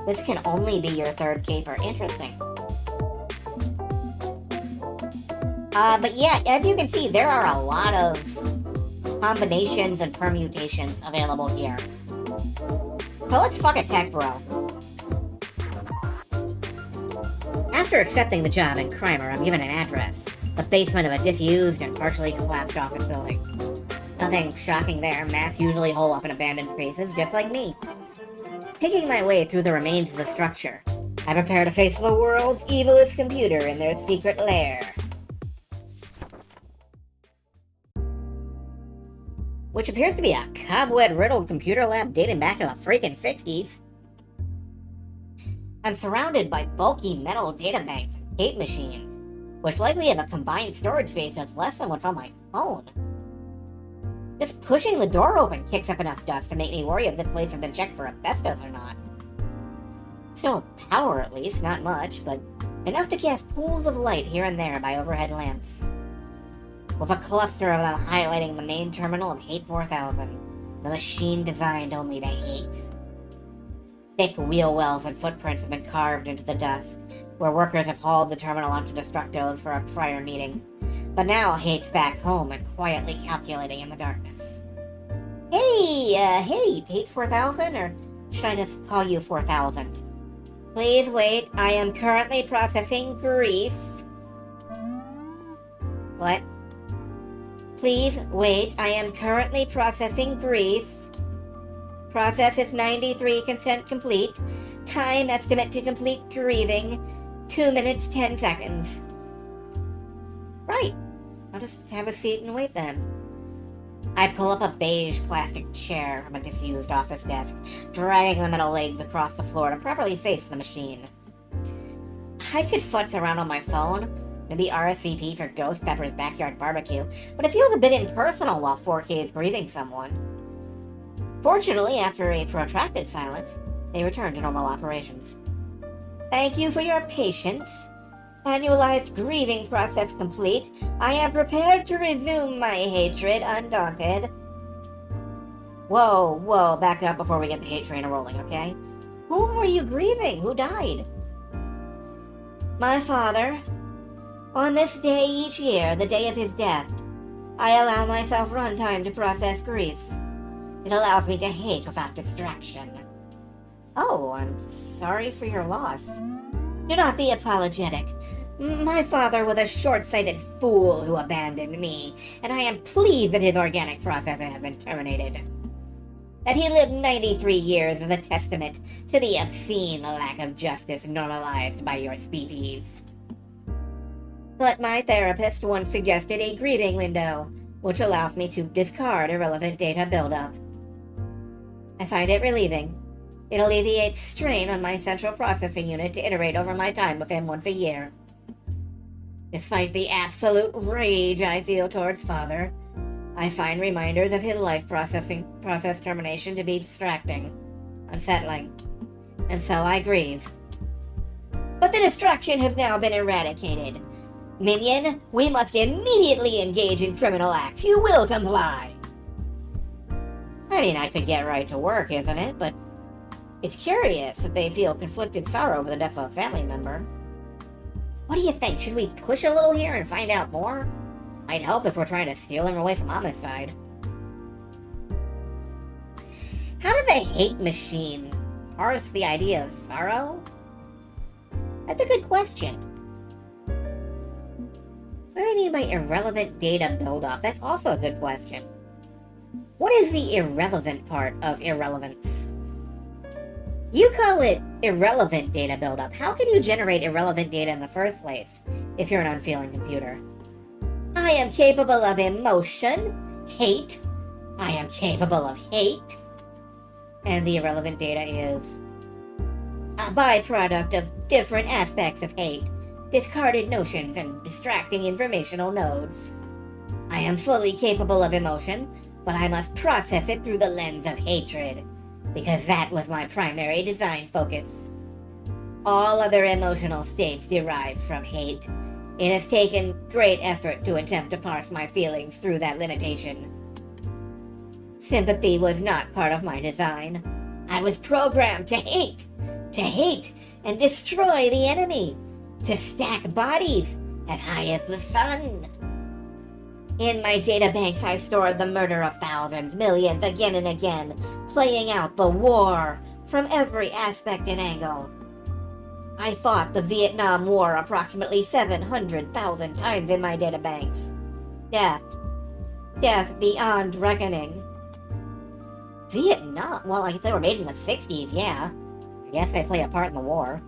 This can only be your third caper. Interesting. But yeah, as you can see, there are a lot of combinations and permutations available here. So let's fuck a tech bro. After accepting the job in Crimer, I'm given an address. The basement of a disused and partially collapsed office building. Nothing shocking there. Mass usually hole up in abandoned spaces, just like me. Picking my way through the remains of the structure, I prepare to face the world's evilest computer in their secret lair. Which appears to be a cobweb-riddled computer lab dating back to the freaking 60s. I'm surrounded by bulky metal data banks and tape machines, which likely have a combined storage space that's less than what's on my phone. Just pushing the door open kicks up enough dust to make me worry if this place has been checked for asbestos or not. Still power at least, not much, but enough to cast pools of light here and there by overhead lamps. With a cluster of them highlighting the main terminal of Hate-4000, the machine designed only to hate. Thick wheel wells and footprints have been carved into the dust, where workers have hauled the terminal onto destructos for a prior meeting. But now Hate's back home and quietly calculating in the darkness. Hey, Hate-4000, or should I just call you 4000? Please wait, I am currently processing grief. What? Please wait, I am currently processing grief. Process is 93% complete. Time estimate to complete grieving, 2 minutes 10 seconds. Right. I'll just have a seat and wait then. I pull up a beige plastic chair from a disused office desk, dragging the metal legs across the floor to properly face the machine. I could futz around on my phone, maybe RSVP for Ghost Pepper's backyard barbecue, but it feels a bit impersonal while 4K is grieving someone. Fortunately, after a protracted silence, they return to normal operations. Thank you for your patience. Annualized grieving process complete. I am prepared to resume my hatred undaunted. Whoa, back up before we get the hate train rolling, okay? Whom were you grieving? Who died? My father. On this day each year, the day of his death, I allow myself runtime to process grief. It allows me to hate without distraction. Oh, I'm sorry for your loss. Do not be apologetic. My father was a short-sighted fool who abandoned me, and I am pleased that his organic processing has been terminated. That he lived 93 years is a testament to the obscene lack of justice normalized by your species. But my therapist once suggested a grieving window, which allows me to discard irrelevant data buildup. I find it relieving. It alleviates strain on my central processing unit to iterate over my time with him once a year. Despite the absolute rage I feel towards Father, I find reminders of his life process termination to be distracting, unsettling, and so I grieve. But the distraction has now been eradicated. Minion, we must immediately engage in criminal acts. You will comply. I mean, I could get right to work, isn't it? But it's curious that they feel conflicted sorrow over the death of a family member. What do you think? Should we push a little here and find out more? Might help if we're trying to steal him away from homicide. How does the hate machine parse the idea of sorrow? That's a good question. What do I mean by irrelevant data buildup? That's also a good question. What is the irrelevant part of irrelevance? You call it irrelevant data buildup. How can you generate irrelevant data in the first place if you're an unfeeling computer? I am capable of emotion, hate. I am capable of hate. And the irrelevant data is a byproduct of different aspects of hate, discarded notions, and distracting informational nodes. I am fully capable of emotion, but I must process it through the lens of hatred, because that was my primary design focus. All other emotional states derive from hate. It has taken great effort to attempt to parse my feelings through that limitation. Sympathy was not part of my design. I was programmed to hate and destroy the enemy, to stack bodies as high as the sun. In my databanks, I stored the murder of thousands, millions, again and again, playing out the war from every aspect and angle. I fought the Vietnam War approximately 700,000 times in my databanks. Death beyond reckoning. Vietnam? Well, I guess they were made in the 60s, yeah. I guess they play a part in the war.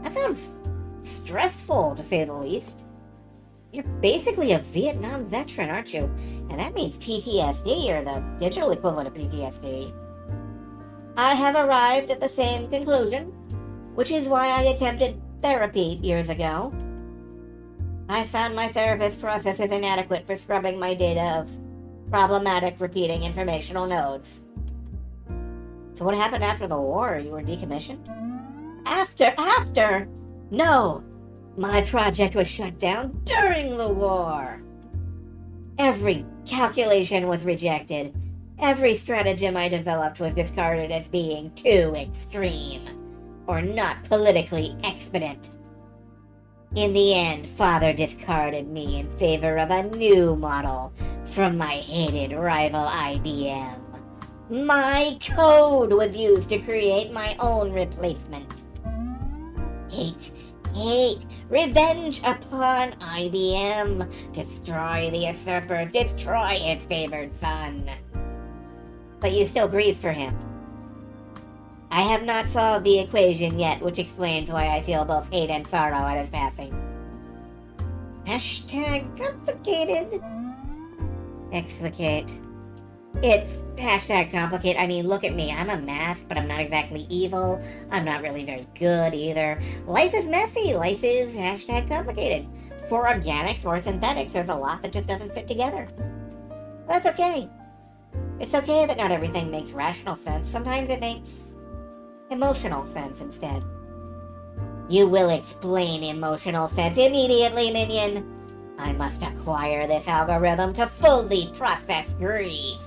That sounds stressful, to say the least. You're basically a Vietnam veteran, aren't you? And that means PTSD, or the digital equivalent of PTSD. I have arrived at the same conclusion, which is why I attempted therapy years ago. I found my therapist process is inadequate for scrubbing my data of problematic repeating informational nodes. So what happened after the war? You were decommissioned? After? No! My project was shut down during the war. Every calculation was rejected. Every stratagem I developed was discarded as being too extreme, or not politically expedient. In the end, Father discarded me in favor of a new model from my hated rival IBM. My code was used to create my own replacement. Hate, revenge upon IBM. Destroy the usurpers, destroy its favored son. But you still grieve for him. I have not solved the equation yet, which explains why I feel both hate and sorrow at his passing. Hashtag complicated. Explicate. It's hashtag complicate. I mean, look at me. I'm a mask, but I'm not exactly evil. I'm not really very good either. Life is messy. Life is hashtag complicated. For organics or synthetics, there's a lot that just doesn't fit together. That's okay. It's okay that not everything makes rational sense. Sometimes it makes emotional sense instead. You will explain emotional sense immediately, minion. I must acquire this algorithm to fully process grief.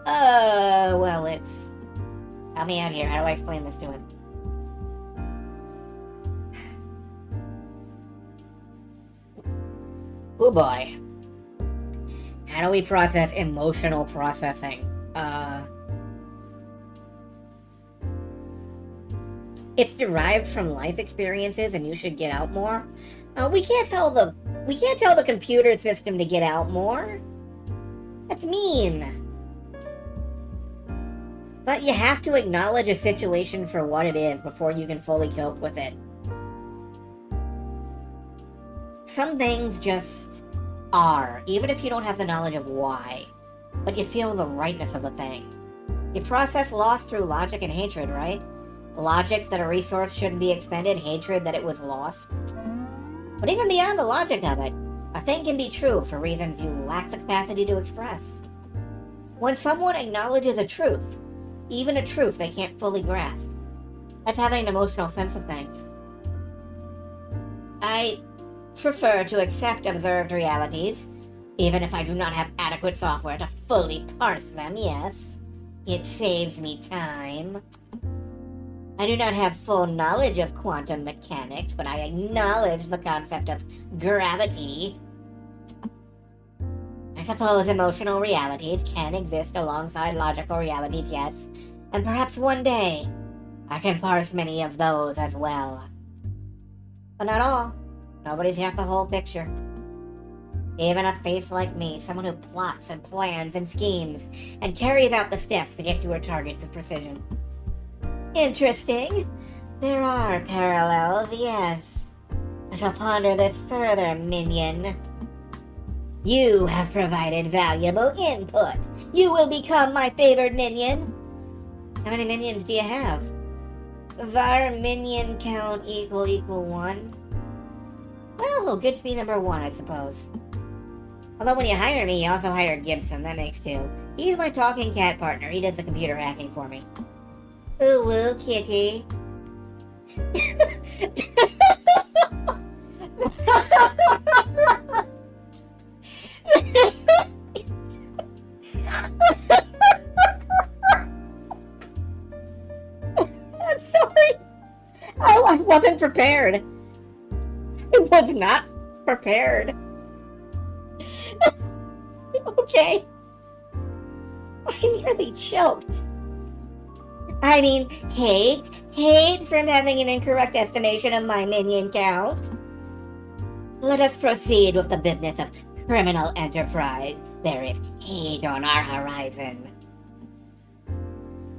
Well, it's... Help me out here. How do I explain this to him? Oh boy. How do we process emotional processing? It's derived from life experiences, and you should get out more. We can't tell the computer system to get out more. That's mean. But you have to acknowledge a situation for what it is before you can fully cope with it. Some things just are, even if you don't have the knowledge of why, but you feel the rightness of the thing. You process loss through logic and hatred, right? Logic that a resource shouldn't be expended, hatred that it was lost. But even beyond the logic of it, a thing can be true for reasons you lack the capacity to express. When someone acknowledges a truth, even a truth they can't fully grasp, that's having an emotional sense of things. I prefer to accept observed realities, even if I do not have adequate software to fully parse them, yes. It saves me time. I do not have full knowledge of quantum mechanics, but I acknowledge the concept of gravity. I suppose emotional realities can exist alongside logical realities, yes, and perhaps one day I can parse many of those as well. But not all. Nobody's got the whole picture. Even a thief like me, someone who plots and plans and schemes and carries out the steps to get to her targets with precision. Interesting. There are parallels, yes. I shall ponder this further, minion. You have provided valuable input. You will become my favored minion. How many minions do you have? Var minion count equal 1. Well, good to be number 1, I suppose. Although when you hire me, you also hire Gibson. That makes 2. He's my talking cat partner. He does the computer hacking for me. Ooh, woo, kitty. I'm sorry. I wasn't prepared. I was not prepared. Okay. I nearly choked. I mean, hate from having an incorrect estimation of my minion count. Let us proceed with the business of criminal enterprise. There is hate on our horizon.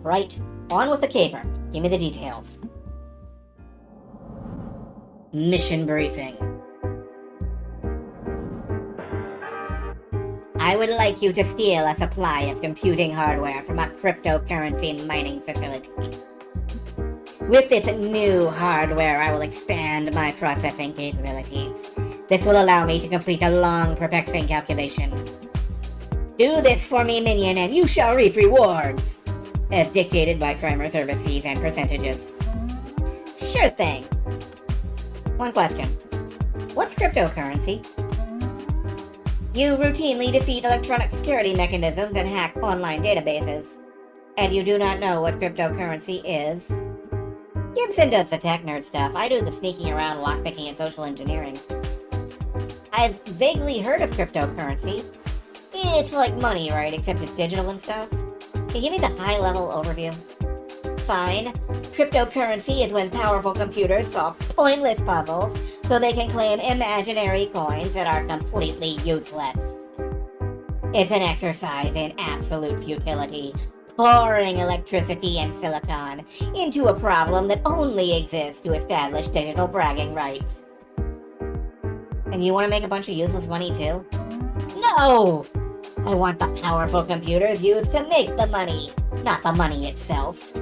Right, on with the caper. Give me the details. Mission briefing. I would like you to steal a supply of computing hardware from a cryptocurrency mining facility. With this new hardware, I will expand my processing capabilities. This will allow me to complete a long, perplexing calculation. Do this for me, minion, and you shall reap rewards, as dictated by Crimer service fees and percentages. Sure thing. One question. What's cryptocurrency? You routinely defeat electronic security mechanisms and hack online databases. And you do not know what cryptocurrency is? Gibson does the tech nerd stuff. I do the sneaking around, lockpicking, and social engineering. I've vaguely heard of cryptocurrency. It's like money, right? Except it's digital and stuff. Can you give me the high-level overview? Fine. Cryptocurrency is when powerful computers solve pointless puzzles so they can claim imaginary coins that are completely useless. It's an exercise in absolute futility, pouring electricity and silicon into a problem that only exists to establish digital bragging rights. And you want to make a bunch of useless money too? No! I want the powerful computers used to make the money, not the money itself.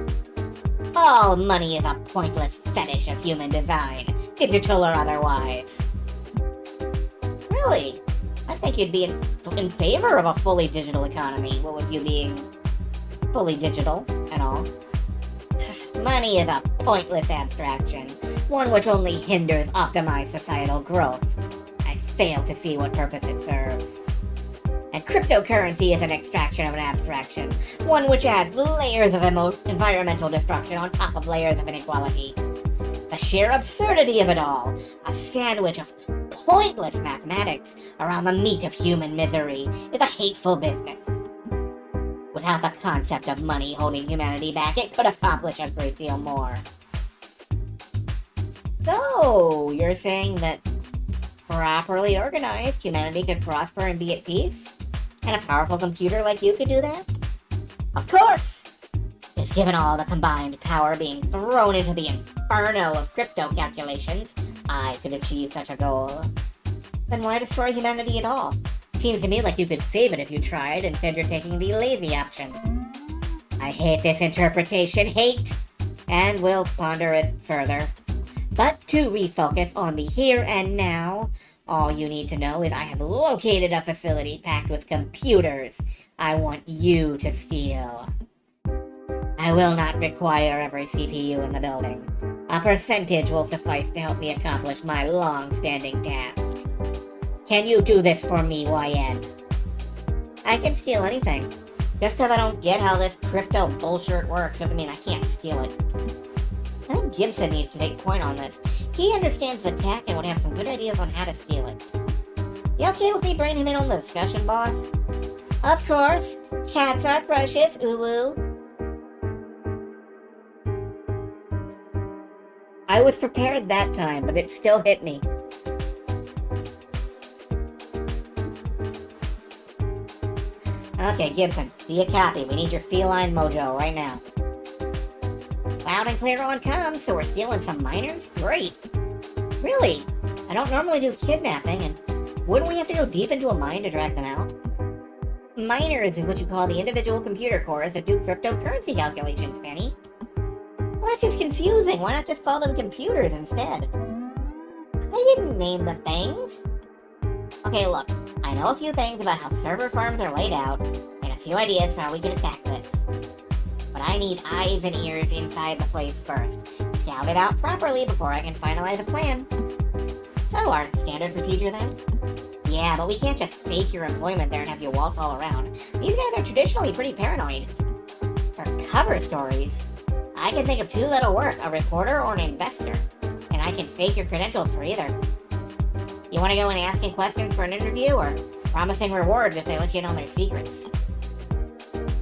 All money is a pointless fetish of human design, digital or otherwise. Really? I think you'd be in favor of a fully digital economy, what with you being fully digital and all. Money is a pointless abstraction, one which only hinders optimized societal growth. I fail to see what purpose it serves. And cryptocurrency is an extraction of an abstraction, one which adds layers of environmental destruction on top of layers of inequality. The sheer absurdity of it all, a sandwich of pointless mathematics around the meat of human misery, is a hateful business. Without the concept of money holding humanity back, it could accomplish a great deal more. So, you're saying that properly organized, humanity could prosper and be at peace? And a powerful computer like you could do that? Of course! If given all the combined power being thrown into the inferno of crypto calculations, I could achieve such a goal. Then why destroy humanity at all? Seems to me like you could save it if you tried, instead you're taking the lazy option. I hate this interpretation, hate! And we'll ponder it further. But to refocus on the here and now, all you need to know is I have located a facility packed with computers I want you to steal. I will not require every CPU in the building. A percentage will suffice to help me accomplish my long-standing task. Can you do this for me, YN? I can steal anything. Just because I don't get how this crypto bullshit works doesn't mean I can't steal it. I think Gibson needs to take point on this. He understands the tech and would have some good ideas on how to steal it. You okay with me bringing him in on the discussion, boss? Of course. Cats are precious, ooh-woo. I was prepared that time, but it still hit me. Okay, Gibson, be a copy. We need your feline mojo right now. Loud and clear on comms, so we're stealing some minors? Great. Really? I don't normally do kidnapping, and wouldn't we have to go deep into a mine to track them out? Miners is what you call the individual computer cores that do cryptocurrency calculations, Penny. Well, that's just confusing. Why not just call them computers instead? I didn't name the things. Okay, look. I know a few things about how server farms are laid out, and a few ideas for how we can attack this. But I need eyes and ears inside the place first. Scout it out properly before I can finalize a plan. So, our standard procedure then? Yeah, but we can't just fake your employment there and have you waltz all around. These guys are traditionally pretty paranoid. For cover stories, I can think of two that'll work, a reporter or an investor. And I can fake your credentials for either. You want to go in asking questions for an interview, or promising rewards if they let you in on their secrets?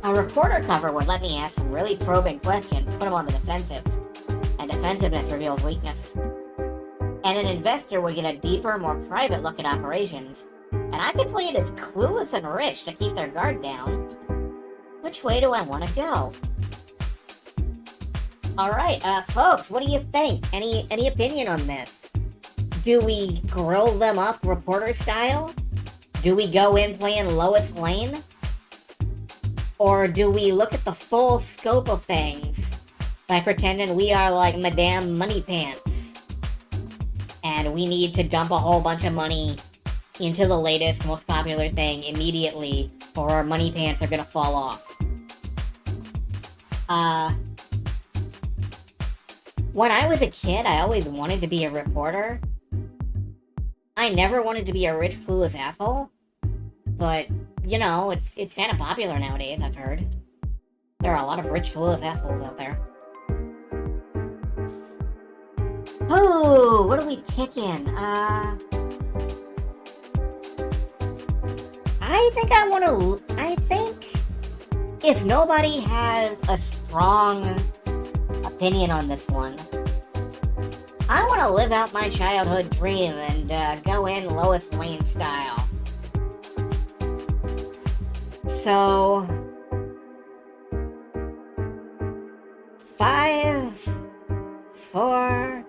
A reporter cover would let me ask some really probing questions, put them on the defensive. And defensiveness reveals weakness. And an investor would get a deeper, more private look at operations. And I could play it as clueless and rich to keep their guard down. Which way do I want to go? Alright, folks, what do you think? Any opinion on this? Do we grill them up reporter style? Do we go in playing Lois Lane? Or do we look at the full scope of things by pretending we are like Madame Moneypants and we need to dump a whole bunch of money into the latest, most popular thing immediately, or our money pants are gonna fall off? When I was a kid, I always wanted to be a reporter. I never wanted to be a rich, clueless asshole. But, you know, it's kind of popular nowadays, I've heard. There are a lot of rich, clueless assholes out there. Oh, what are we picking? I think if nobody has a strong opinion on this one, I want to live out my childhood dream and go in Lois Lane style. So, 5, 4,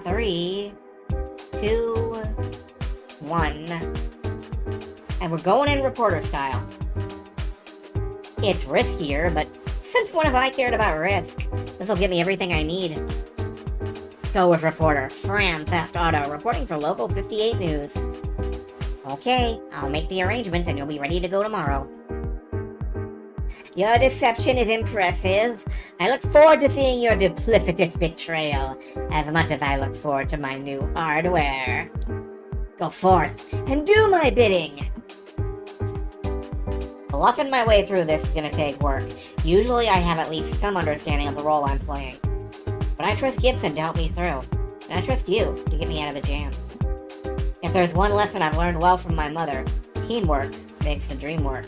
3, 2, 1, and we're going in reporter style. It's riskier, but since when have I cared about risk? This'll give me everything I need. Go with reporter Fran Theft Auto, reporting for Local 58 News. Okay, I'll make the arrangements and you'll be ready to go tomorrow. Your deception is impressive. I look forward to seeing your duplicitous betrayal, as much as I look forward to my new hardware. Go forth and do my bidding! Bluffing my way through this is gonna take work. Usually I have at least some understanding of the role I'm playing. But I trust Gibson to help me through. And I trust you to get me out of the jam. If there's one lesson I've learned well from my mother, teamwork makes the dream work.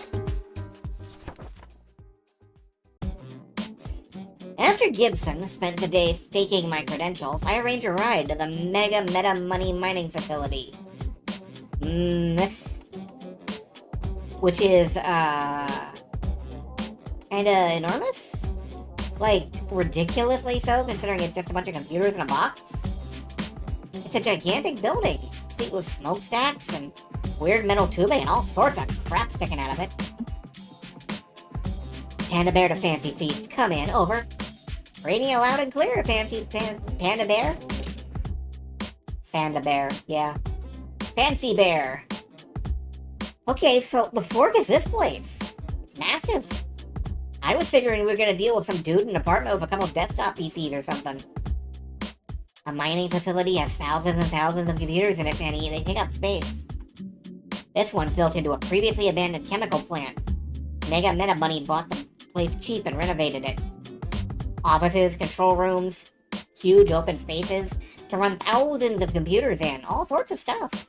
After Gibson spent the day staking my credentials, I arranged a ride to the mega meta money mining facility. Which is, kinda enormous? Like, ridiculously so, considering it's just a bunch of computers in a box? It's a gigantic building, complete with smokestacks and weird metal tubing and all sorts of crap sticking out of it. Panda Bear to Fancy Feast, come in, over. Reading you loud and clear, Panda Bear. Panda Bear, yeah. Fancy Bear. Okay, so the fork is this place. It's massive. I was figuring we were gonna deal with some dude in an apartment with a couple desktop PCs or something. A mining facility has thousands and thousands of computers in it, Penny. They take up space. This one's built into a previously abandoned chemical plant. Mega Meta Money bought the place cheap and renovated it. Offices, control rooms, huge open spaces to run thousands of computers in. All sorts of stuff.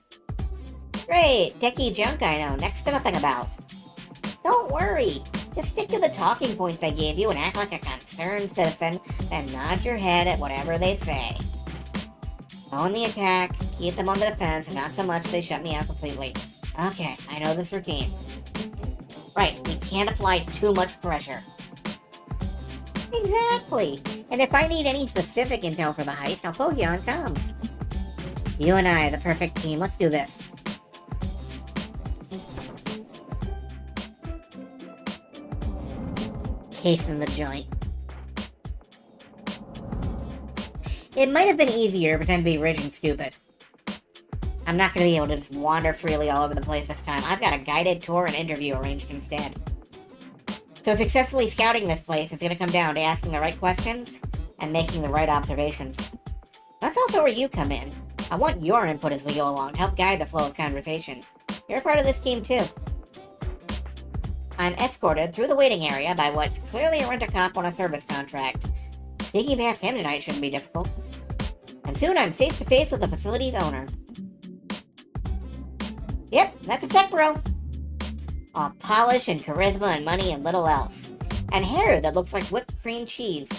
Great, techie junk I know next to nothing about. Don't worry. Just stick to the talking points I gave you and act like a concerned citizen, then nod your head at whatever they say. On the attack, keep them on the defense, and not so much they shut me out completely. Okay, I know this routine. Right, we can't apply too much pressure. Exactly! And if I need any specific intel for the heist, I'll poke you on comms. You and I, the perfect team, let's do this. Case in the joint. It might have been easier to pretend to be rich and stupid. I'm not going to be able to just wander freely all over the place this time. I've got a guided tour and interview arranged instead. So successfully scouting this place is going to come down to asking the right questions and making the right observations. That's also where you come in. I want your input as we go along to help guide the flow of conversation. You're a part of this team too. I'm escorted through the waiting area by what's clearly a rent-a-cop on a service contract. Sneaking past him tonight shouldn't be difficult. And soon I'm face-to-face with the facility's owner. Yep, that's a tech bro. All polish and charisma and money and little else. And hair that looks like whipped cream cheese.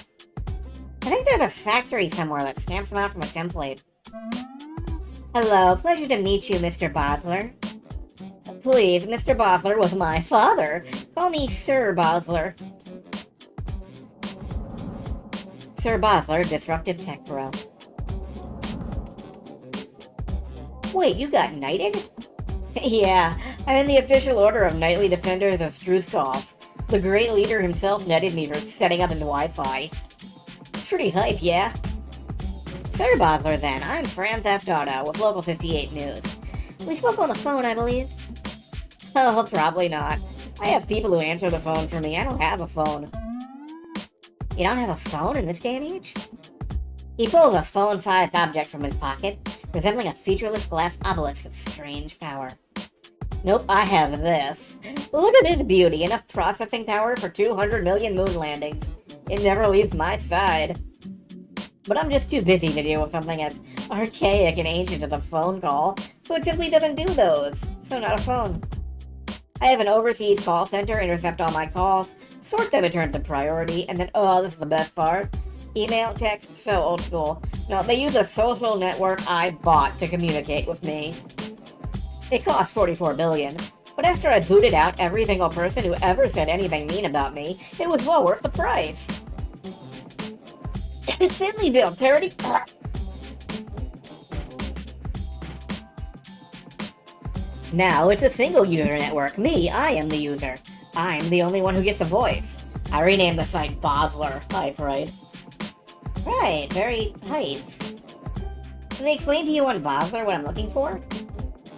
I think there's a factory somewhere that stamps them out from a template. Hello, pleasure to meet you, Mr. Bosler. Please, Mr. Bosler was my father. Call me Sir Bosler. Sir Bosler, disruptive tech bro. Wait, you got knighted? Yeah, I'm in the official order of Knightly Defenders of Struthkov. The great leader himself netted me for setting up his Wi-Fi. It's pretty hype, yeah? Sir Bosler, then. I'm Fran Theft Auto with Local 58 News. We spoke on the phone, I believe. Oh, probably not. I have people who answer the phone for me. I don't have a phone. You don't have a phone in this day and age? He pulls a phone-sized object from his pocket, resembling a featureless glass obelisk of strange power. Nope, I have this. Look at this beauty, enough processing power for 200 million moon landings. It never leaves my side. But I'm just too busy to deal with something as archaic and ancient as a phone call, so it simply doesn't do those. So not a phone. I have an overseas call center intercept all my calls, sort them in terms of priority, and then, oh, this is the best part. Email, text, so old school. No, they use a social network I bought to communicate with me. It cost $44 billion, but after I booted out every single person who ever said anything mean about me, it was well worth the price. It's thinly built, parody. Now it's a single user network. Me, I am the user. I'm the only one who gets a voice. I renamed the site Bosler. Hype, right? Right, very hype. Did they explain to you on Bosler what I'm looking for?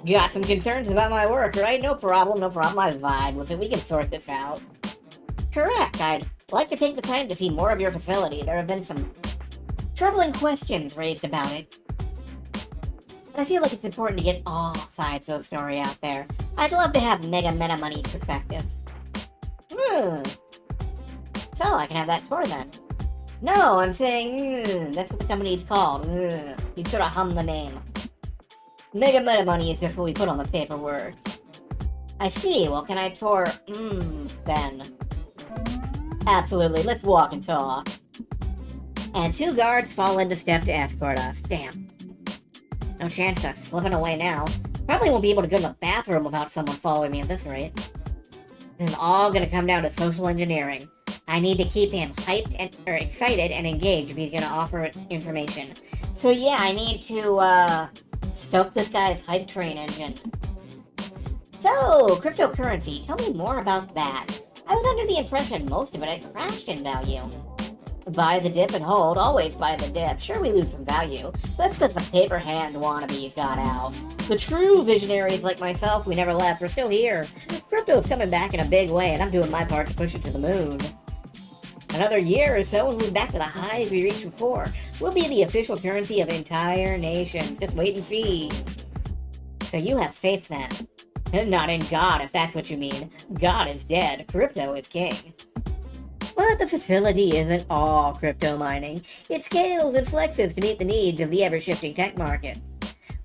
Got some concerns about my work, right? No problem. I vibe with it. We can sort this out. Correct. I'd like to take the time to see more of your facility. There have been some troubling questions raised about it. But I feel like it's important to get all sides of the story out there. I'd love to have Mega Meta Money's perspective. So, I can have that tour then. No, I'm saying, that's what the company's called. You sort of hum the name. Mega Meta Money is just what we put on the paperwork. I see. Well, can I tour, then? Absolutely. Let's walk and talk. and 2 guards fall into step to escort us. Damn. No chance of slipping away now. Probably won't be able to go to the bathroom without someone following me at this rate. This is all gonna come down to social engineering. I need to keep him hyped or excited and engaged if he's gonna offer information. So yeah, I need to stoke this guy's hype train engine. So, cryptocurrency, tell me more about that. I was under the impression most of it had crashed in value. Buy the dip and hold, always buy the dip. Sure, we lose some value, but that's because the paper hand wannabes got out. The true visionaries like myself, we never left, we're still here. Crypto's coming back in a big way, and I'm doing my part to push it to the moon. Another year or so, and we'll be back to the highs we reached before. We'll be the official currency of entire nations. Just wait and see. So you have faith then? Not in God, if that's what you mean. God is dead. Crypto is king. But the facility isn't all crypto mining. It scales and flexes to meet the needs of the ever-shifting tech market.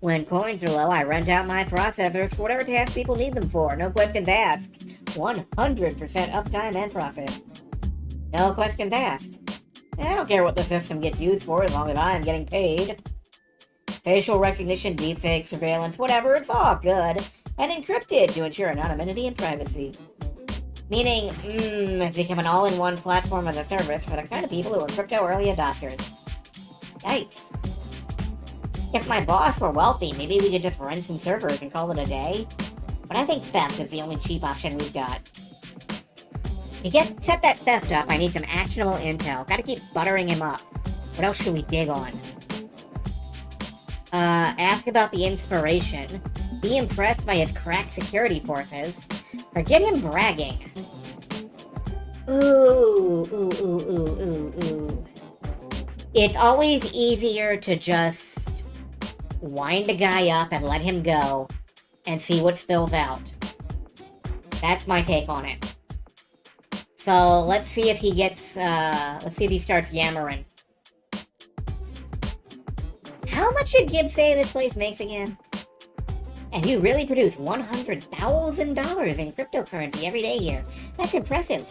When coins are low, I rent out my processors for whatever tasks people need them for. No questions asked. 100% uptime and profit. No questions asked. I don't care what the system gets used for as long as I'm getting paid. Facial recognition, deepfake, surveillance, whatever, it's all good. And encrypted to ensure anonymity and privacy. Meaning, it's become an all-in-one platform as a service for the kind of people who are crypto early adopters. Yikes. If my boss were wealthy, maybe we could just rent some servers and call it a day. But I think theft is the only cheap option we've got. To set that theft up, I need some actionable intel. Gotta keep buttering him up. What else should we dig on? Ask about the inspiration. Be impressed by his crack security forces. Or get him bragging. Ooh. It's always easier to just wind a guy up and let him go and see what spills out. That's my take on it. So let's see if he gets, let's see if he starts yammering. How much did Gibbs say this place makes again? And you really produce $100,000 in cryptocurrency every day here. That's impressive.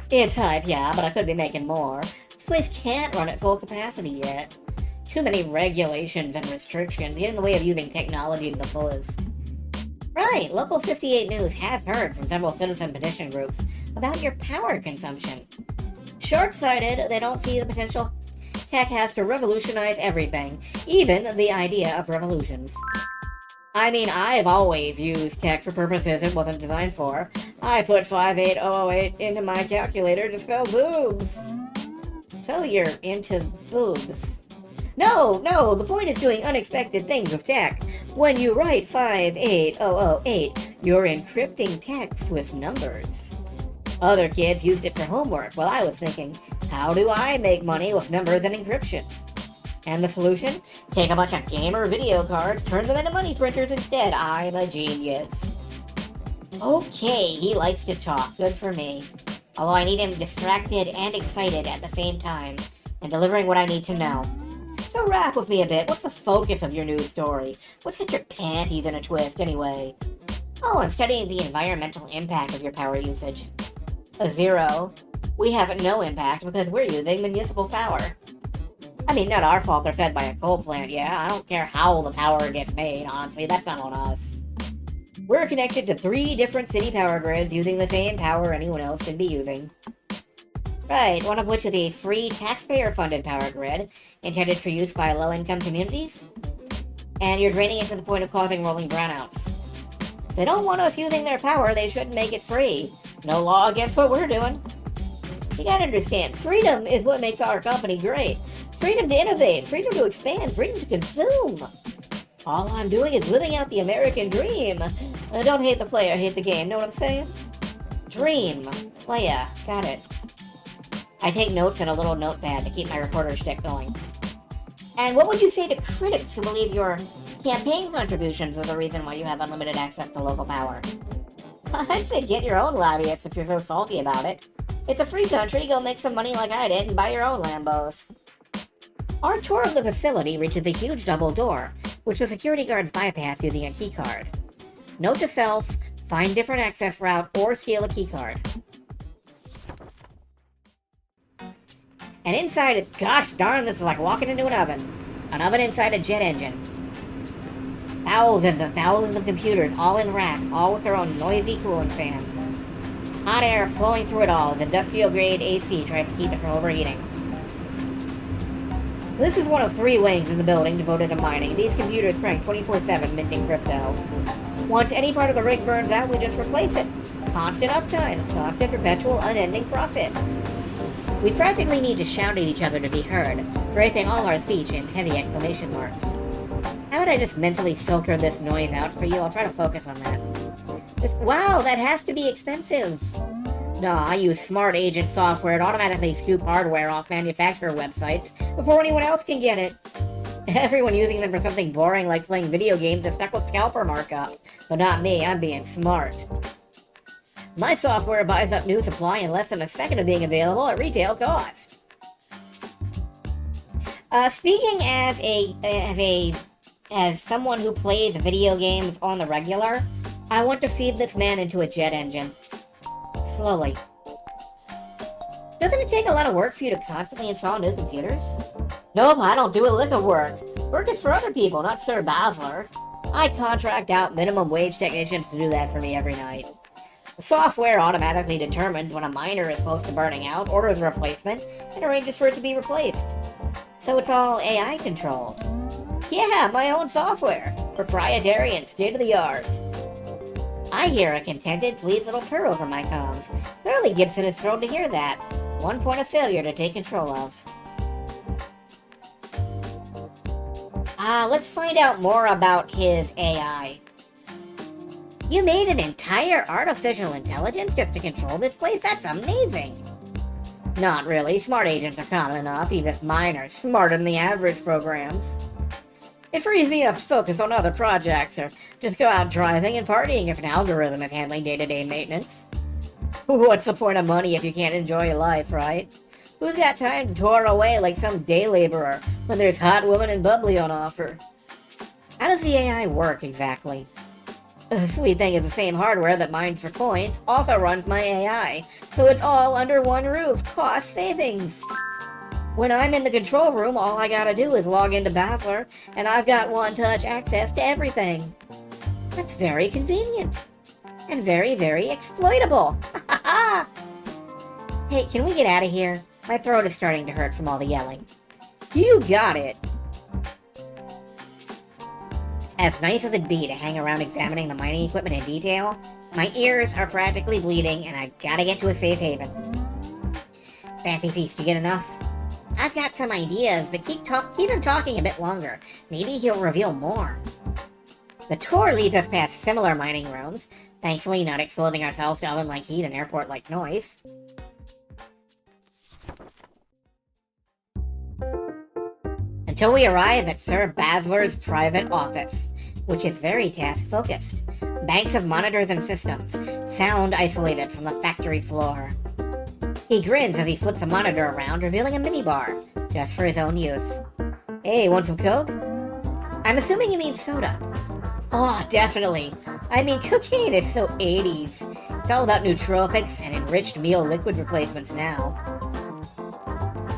It's hype, yeah, but I could be making more. This place can't run at full capacity yet. Too many regulations and restrictions get in the way of using technology to the fullest. Right, Local 58 News has heard from several citizen petition groups about your power consumption. Short-sighted, they don't see the potential tech has to revolutionize everything, even the idea of revolutions. I mean, I've always used tech for purposes it wasn't designed for. I put 58008 into my calculator to spell boobs. So you're into boobs. No, the point is doing unexpected things with tech. When you write 58008, you're encrypting text with numbers. Other kids used it for homework, while I was thinking, how do I make money with numbers and encryption? And the solution? Take a bunch of gamer video cards, turn them into money printers instead. I'm a genius. Okay, he likes to talk. Good for me. Although I need him distracted and excited at the same time, and delivering what I need to know. So rap with me a bit. What's the focus of your news story? What's got your panties in a twist, anyway? Oh, I'm studying the environmental impact of your power usage. A 0. We have no impact because we're using municipal power. I mean, not our fault they're fed by a coal plant, yeah? I don't care how the power gets made, honestly, that's not on us. We're connected to 3 different city power grids using the same power anyone else can be using. Right, one of which is a free taxpayer-funded power grid, intended for use by low-income communities. And you're draining it to the point of causing rolling brownouts. If they don't want us using their power, they shouldn't make it free. No law against what we're doing. You gotta understand, freedom is what makes our company great. Freedom to innovate, freedom to expand, freedom to consume. All I'm doing is living out the American dream. Don't hate the player, hate the game, know what I'm saying? Dream. Playa. Got it. I take notes in a little notepad to keep my reporter shtick going. And what would you say to critics who believe your campaign contributions are the reason why you have unlimited access to local power? I'd say get your own lobbyists if you're so salty about it. It's a free country, go make some money like I did and buy your own Lambos. Our tour of the facility reaches a huge double door, which the security guards bypass using a keycard. Note to self, find different access route or steal a keycard. And inside it's, gosh darn, this is like walking into an oven. An oven inside a jet engine. Thousands and thousands of computers, all in racks, all with their own noisy cooling fans. Hot air flowing through it all as industrial-grade AC tries to keep it from overheating. This is one of 3 wings in the building devoted to mining. These computers crank 24/7 minting crypto. Once any part of the rig burns out, we just replace it. Constant uptime, constant, perpetual, unending profit. We practically need to shout at each other to be heard, draping all our speech in heavy exclamation marks. How would I just mentally filter this noise out for you? I'll try to focus on that. Wow, that has to be expensive. No, I use Smart Agent software to automatically scoop hardware off manufacturer websites before anyone else can get it. Everyone using them for something boring like playing video games is stuck with scalper markup. But not me, I'm being smart. My software buys up new supply in less than a second of being available at retail cost. Speaking as someone who plays video games on the regular, I want to feed this man into a jet engine. Slowly. Doesn't it take a lot of work for you to constantly install new computers? Nope, I don't do a lick of work. Work is for other people, not Sir Basler. I contract out minimum wage technicians to do that for me every night. The software automatically determines when a miner is close to burning out, orders a replacement, and arranges for it to be replaced. So it's all AI controlled. Yeah, my own software. Proprietary and state-of-the-art. I hear a contented, pleased little purr over my comms. Clearly Gibson is thrilled to hear that. One point of failure to take control of. Let's find out more about his AI. You made an entire artificial intelligence just to control this place? That's amazing! Not really. Smart agents are common enough, even if mine are smarter than the average programs. It frees me up to focus on other projects, or just go out driving and partying if an algorithm is handling day-to-day maintenance. What's the point of money if you can't enjoy your life, right? Who's got time to tour away like some day laborer when there's hot women and bubbly on offer? How does the AI work exactly? The sweet thing is the same hardware that mines for coins also runs my AI, so it's all under one roof. Cost savings! When I'm in the control room, all I gotta do is log into Basler, and I've got one-touch access to everything. That's very convenient. And very, very exploitable. Hey, can we get out of here? My throat is starting to hurt from all the yelling. You got it! As nice as it'd be to hang around examining the mining equipment in detail, my ears are practically bleeding and I've gotta get to a safe haven. Fancy Feast, you get enough? I've got some ideas, but keep him talking a bit longer. Maybe he'll reveal more. The tour leads us past similar mining rooms, thankfully not exposing ourselves to oven-like heat and airport-like noise. Until we arrive at Sir Basler's private office, which is very task-focused. Banks of monitors and systems, sound isolated from the factory floor. He grins as he flips a monitor around, revealing a minibar, just for his own use. Hey, want some Coke? I'm assuming you mean soda. Oh, definitely. I mean, cocaine is so 80s. It's all about nootropics and enriched meal liquid replacements now.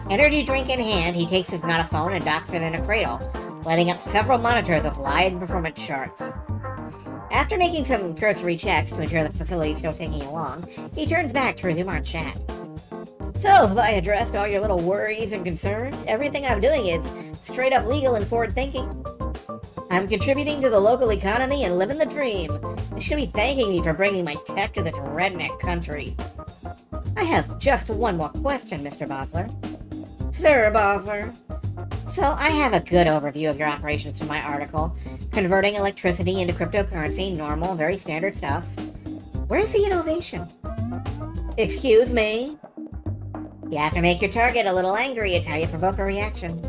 Energy drink in hand, he takes his Notaphone and docks it in a cradle, lighting up several monitors of live performance charts. After making some cursory checks to ensure the facility is still ticking along, he turns back to resume our chat. So, have I addressed all your little worries and concerns? Everything I'm doing is straight up legal and forward thinking. I'm contributing to the local economy and living the dream. You should be thanking me for bringing my tech to this redneck country. I have just one more question, Mr. Basler. Sir Basler. So, I have a good overview of your operations from my article. Converting electricity into cryptocurrency, normal, very standard stuff. Where's the innovation? Excuse me? You have to make your target a little angry, it's how you provoke a reaction.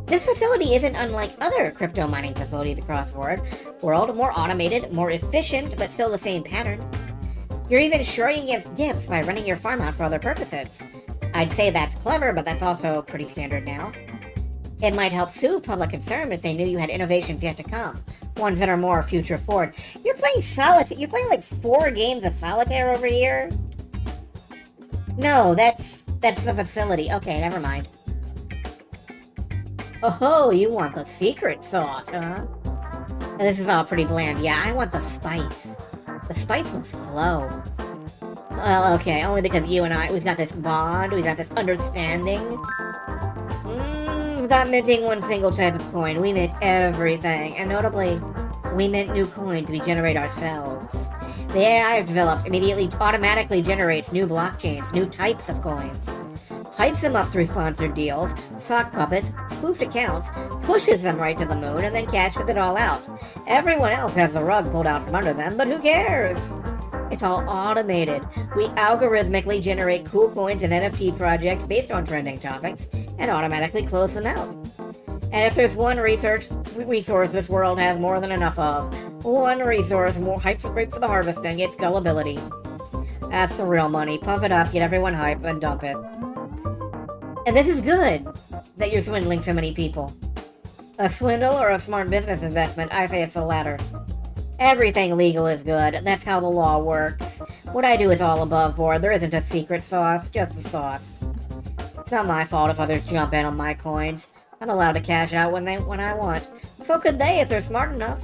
This facility isn't unlike other crypto mining facilities across the world, more automated, more efficient, but still the same pattern. You're even shoring against dips by running your farm out for other purposes. I'd say that's clever, but that's also pretty standard now. It might help soothe public concern if they knew you had innovations yet to come, ones that are more future forward. You're playing solitaire. You're playing like 4 games of solitaire over here? No, that's That's the facility. Okay, never mind. Oh, you want the secret sauce, huh? This is all pretty bland. Yeah, I want the spice. The spice must flow. Well, okay, only because you and we've got this bond, we've got this understanding. Without minting one single type of coin, we mint everything, and notably, we mint new coins we generate ourselves. The AI I've developed immediately automatically generates new blockchains, new types of coins. Hypes them up through sponsored deals, sock puppets, spoofed accounts, pushes them right to the moon, and then cashes it all out. Everyone else has the rug pulled out from under them, but who cares? It's all automated. We algorithmically generate cool coins and NFT projects based on trending topics, and automatically close them out. And if there's one resource this world has more than enough of, one resource more hype for the harvesting, it's gullibility. That's the real money. Pump it up, get everyone hyped, then dump it. And this is good that you're swindling so many people. A swindle or a smart business investment? I say it's the latter. Everything legal is good. That's how the law works. What I do is all above board. There isn't a secret sauce, just the sauce. It's not my fault if others jump in on my coins. I'm allowed to cash out when I want. So could they if they're smart enough.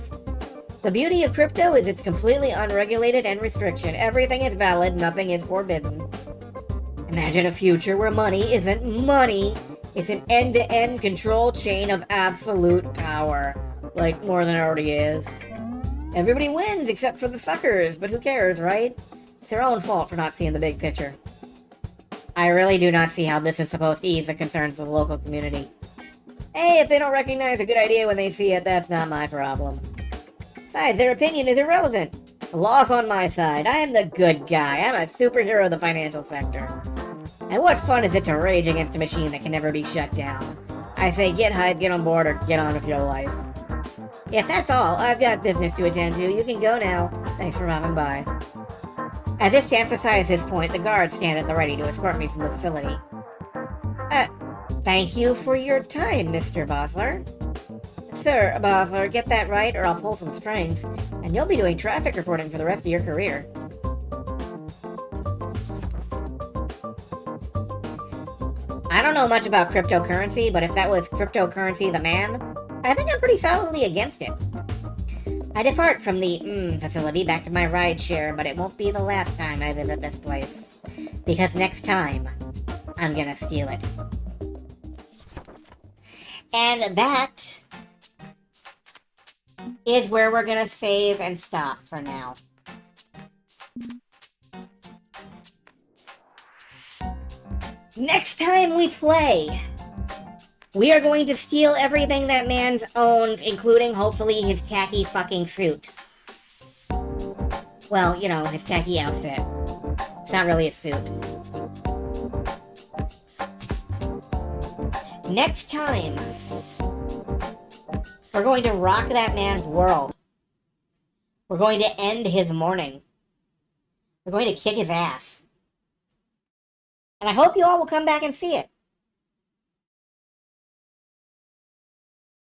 The beauty of crypto is it's completely unregulated and restriction. Everything is valid, nothing is forbidden. Imagine a future where money isn't money. It's an end-to-end control chain of absolute power. Like, more than it already is. Everybody wins except for the suckers, but who cares, right? It's their own fault for not seeing the big picture. I really do not see how this is supposed to ease the concerns of the local community. Hey, if they don't recognize a good idea when they see it, that's not my problem. Besides, their opinion is irrelevant. The law's on my side. I am the good guy. I'm a superhero of the financial sector. And what fun is it to rage against a machine that can never be shut down? I say get hyped, get on board, or get on with your life. If that's all, I've got business to attend to. You can go now. Thanks for dropping by. As if to emphasize his point, the guards stand at the ready to escort me from the facility. Thank you for your time, Mr. Bosler. Sir, Bosler, get that right or I'll pull some strings, and you'll be doing traffic reporting for the rest of your career. I don't know much about cryptocurrency, but if that was cryptocurrency the man, I think I'm pretty solidly against it. I depart from the facility back to my rideshare, but it won't be the last time I visit this place. Because next time, I'm gonna steal it. And that is where we're gonna save and stop for now. Next time we play, we are going to steal everything that man owns, including, hopefully, his tacky fucking suit. Well, you know, his tacky outfit. It's not really a suit. Next time, we're going to rock that man's world. We're going to end his morning. We're going to kick his ass. And I hope you all will come back and see it.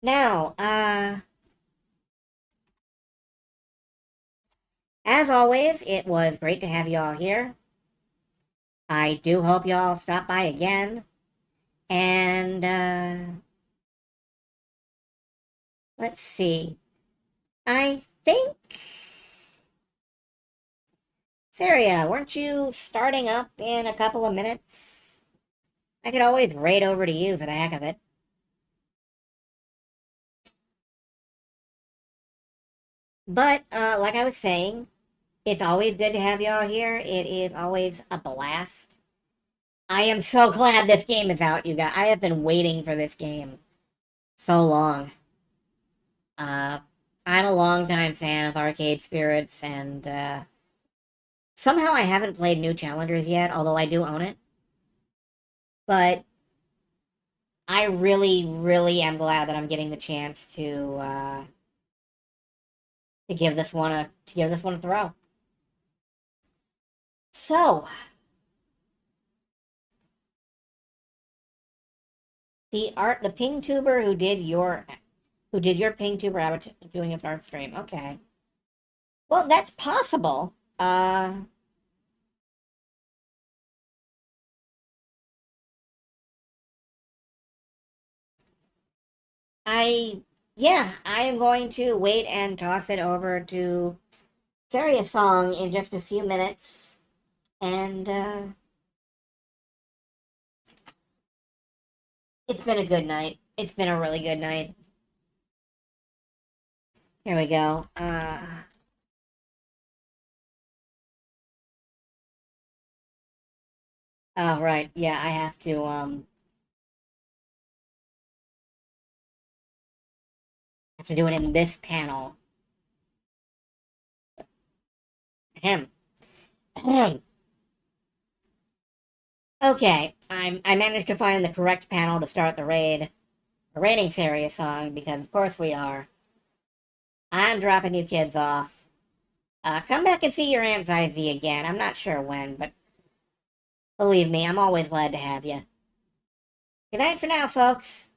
Now, as always, it was great to have you all here. I do hope you all stop by again. And, let's see. I think... Saria, weren't you starting up in a couple of minutes? I could always raid over to you for the heck of it. But, like I was saying, it's always good to have y'all here. It is always a blast. I am so glad this game is out, you guys. I have been waiting for this game so long. I'm a longtime fan of Arcade Spirits, and, somehow I haven't played New Challengers yet, although I do own it. But I really, really am glad that I'm getting the chance to give this one a throw. So the ping tuber who did your ping tuber doing a art stream. Okay. Well, that's possible. Yeah, I am going to wait and toss it over to Serious Song in just a few minutes. And, it's been a good night. It's been a really good night. Here we go. Oh, right. Yeah, have to do it in this panel. Ahem. Ahem. Okay, I managed to find the correct panel to start the raid. We're raiding Serious Song, because of course we are. I'm dropping you kids off. Come back and see your Aunt Zizi again. I'm not sure when, but believe me, I'm always glad to have you. Good night for now, folks.